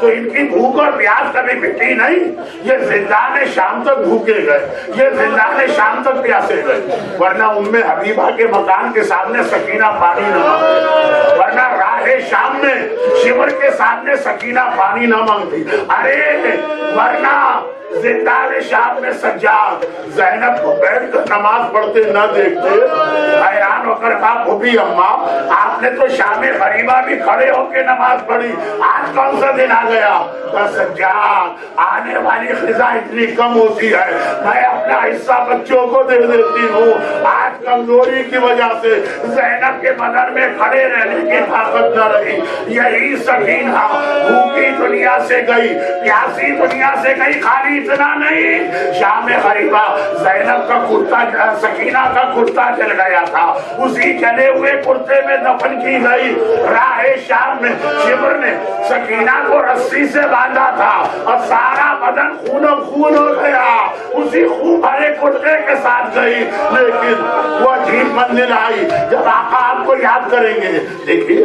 [SPEAKER 1] تو ان کی بھوک اور پیاس کبھی مٹی نہیں، یہ زندان شام تک بھوکے گئے، یہ زندان شام تک پیاسے گئے، ورنہ ام حبیبہ کے مکان کے سامنے سکینہ پانی نہ مانگتی، ورنہ راہ شام میں شمر کے سامنے سکینہ پانی نہ مانگتی، ارے ورنہ زندان شام میں سجاد زینب کو بیٹھ کر نماز پڑھتے نہ دیکھتے، حیران ہو کر کہا بھوبی اماں آپ نے تو شام غریبہ بھی کھڑے ہو کے نماز پڑھی، آج کون سا دن آ گیا؟ تو سجاد آنے والی خزاں اتنی کم ہوتی ہے، میں اپنا حصہ بچوں کو دے دیتی ہوں، آج کمزوری کی وجہ سے زینب کے بدن میں کھڑے رہنے کی طاقت نہ رہی۔ یہی سکینہ بھوکی دنیا سے گئی، پیاسی دنیا سے گئی، خالی اتنا نہیں، شام غریبہ زینب کا کرتا، سکینہ کا کرتا جل گیا تھا، اسی جلے ہوئے کرتے میں دفن کی گئی۔ راہ شام میں شمر نے سکینہ کو رسی سے باندھا تھا اور سارا بدن خون خون ہو گیا، اسی خون بھرے کرتے کے ساتھ گئی، لیکن وہ عجیب منزل آئی جب آقا آپ کو یاد کریں گے۔ دیکھیے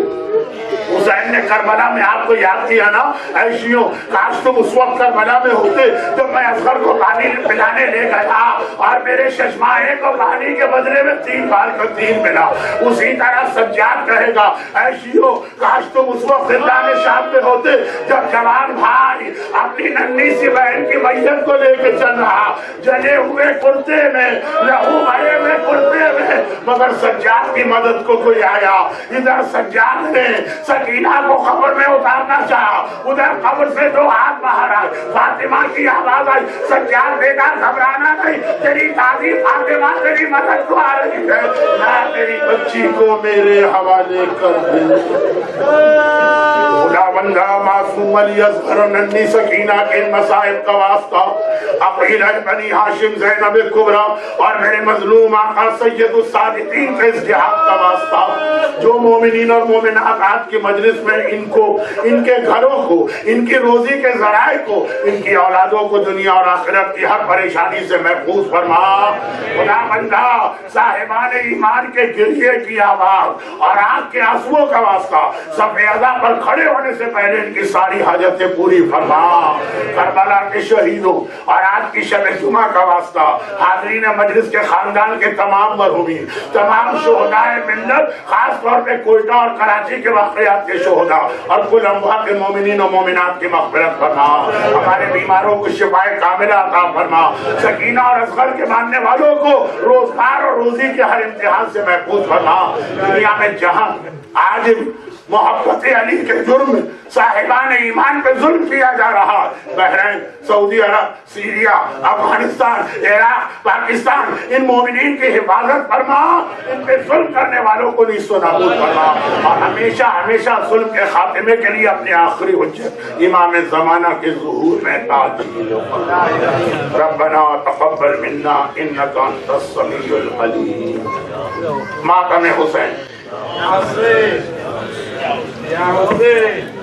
[SPEAKER 1] حسین نے کربلا میں آپ کو یاد کیا نا، عیشیوں کاش تم اس وقت کربلا میں ہوتے جب میں اصغر کو پانی پلانے لے گیا اور میرے ششماہے کو پانی کے بدلے میں 3 بار کا 3 ملا۔ اسی طرح سجاد کہے گا عیشیوں کاش تم اس وقت زندان شام میں ہوتے جب جوان بھائی اپنی ننھی سی بہن کی میت کو لے کے چل رہا، جلے ہوئے کرتے میں، لہو بھرے ہوئے کرتے میں، مگر سجاد کی مدد کو کوئی آیا۔ ادھر سجاد نے سکینہ کو قبر میں اتارنا چاہا، ادھر قبر سے 2 ہاتھ باہر آئے، فاطمہ کی آواز آئی، سجاد بیٹا گھبرانا نہیں، تیری دادی فاطمہ تیری مدد کو آ رہی ہے، میں تیری بچی کو میرے حوالے کر دوں۔ خدا بندہ معصوم علی اصغر ننھی سکینہ کے مصائب کا واسطہ، عقیلہ بنی ہاشم زینب کبریٰ اور میرے مظلوم آقا سید الصادقین کے ازدحام کا واسطہ، جو مومنین اور مومنات آج کی مجلس میں ان کو، ان کے گھروں کو، ان کی روزی کے ذرائع کو، ان کی اولادوں کو دنیا اور آخرت کی ہر پریشانی سے محفوظ فرما۔ خدا بندہ صاحبان ایمان کے گریے کی آواز اور آنکھ کے آنسوؤں کا واسطہ صف اعضاء پر کھڑے ہونے سے پہلے ان کی ساری حاجتیں پوری فرما۔ کربلا کے شہیدوں اور آج کی شب جمعہ کا واسطہ حاضرین مجلس کے خاندان کے تمام مرحومین، تمام شہداء ملت، خاص طور پہ کوئٹہ اور کراچی کے واقعات کے شہداء اور کل اموات کے مومنین و مومنات کی مغفرت فرما۔ ہمارے بیماروں کو شفائے کاملہ عطا فرما۔ سکینہ اور اصغر کے ماننے والوں کو روزگار اور روزی کے ہر امتحان سے محفوظ فرما۔ دنیا میں جہاں آج محبت علی کے جرم صاحبان ایمان پہ ظلم کیا جا رہا، بحرین، سعودی عرب، سیریا، افغانستان، عراق، پاکستان، ان مومنین کی حفاظت فرما، ان پہ ظلم کرنے والوں کو نیست و نابود فرما، اور ہمیشہ ہمیشہ ظلم کے خاتمے کے لیے اپنے آخری حجت امام زمانہ کے ظہور میں تعجیل فرما۔ ربنا تقبل منا انک انت السمیع العلیم۔ ماتم حسین۔
[SPEAKER 2] یا حسین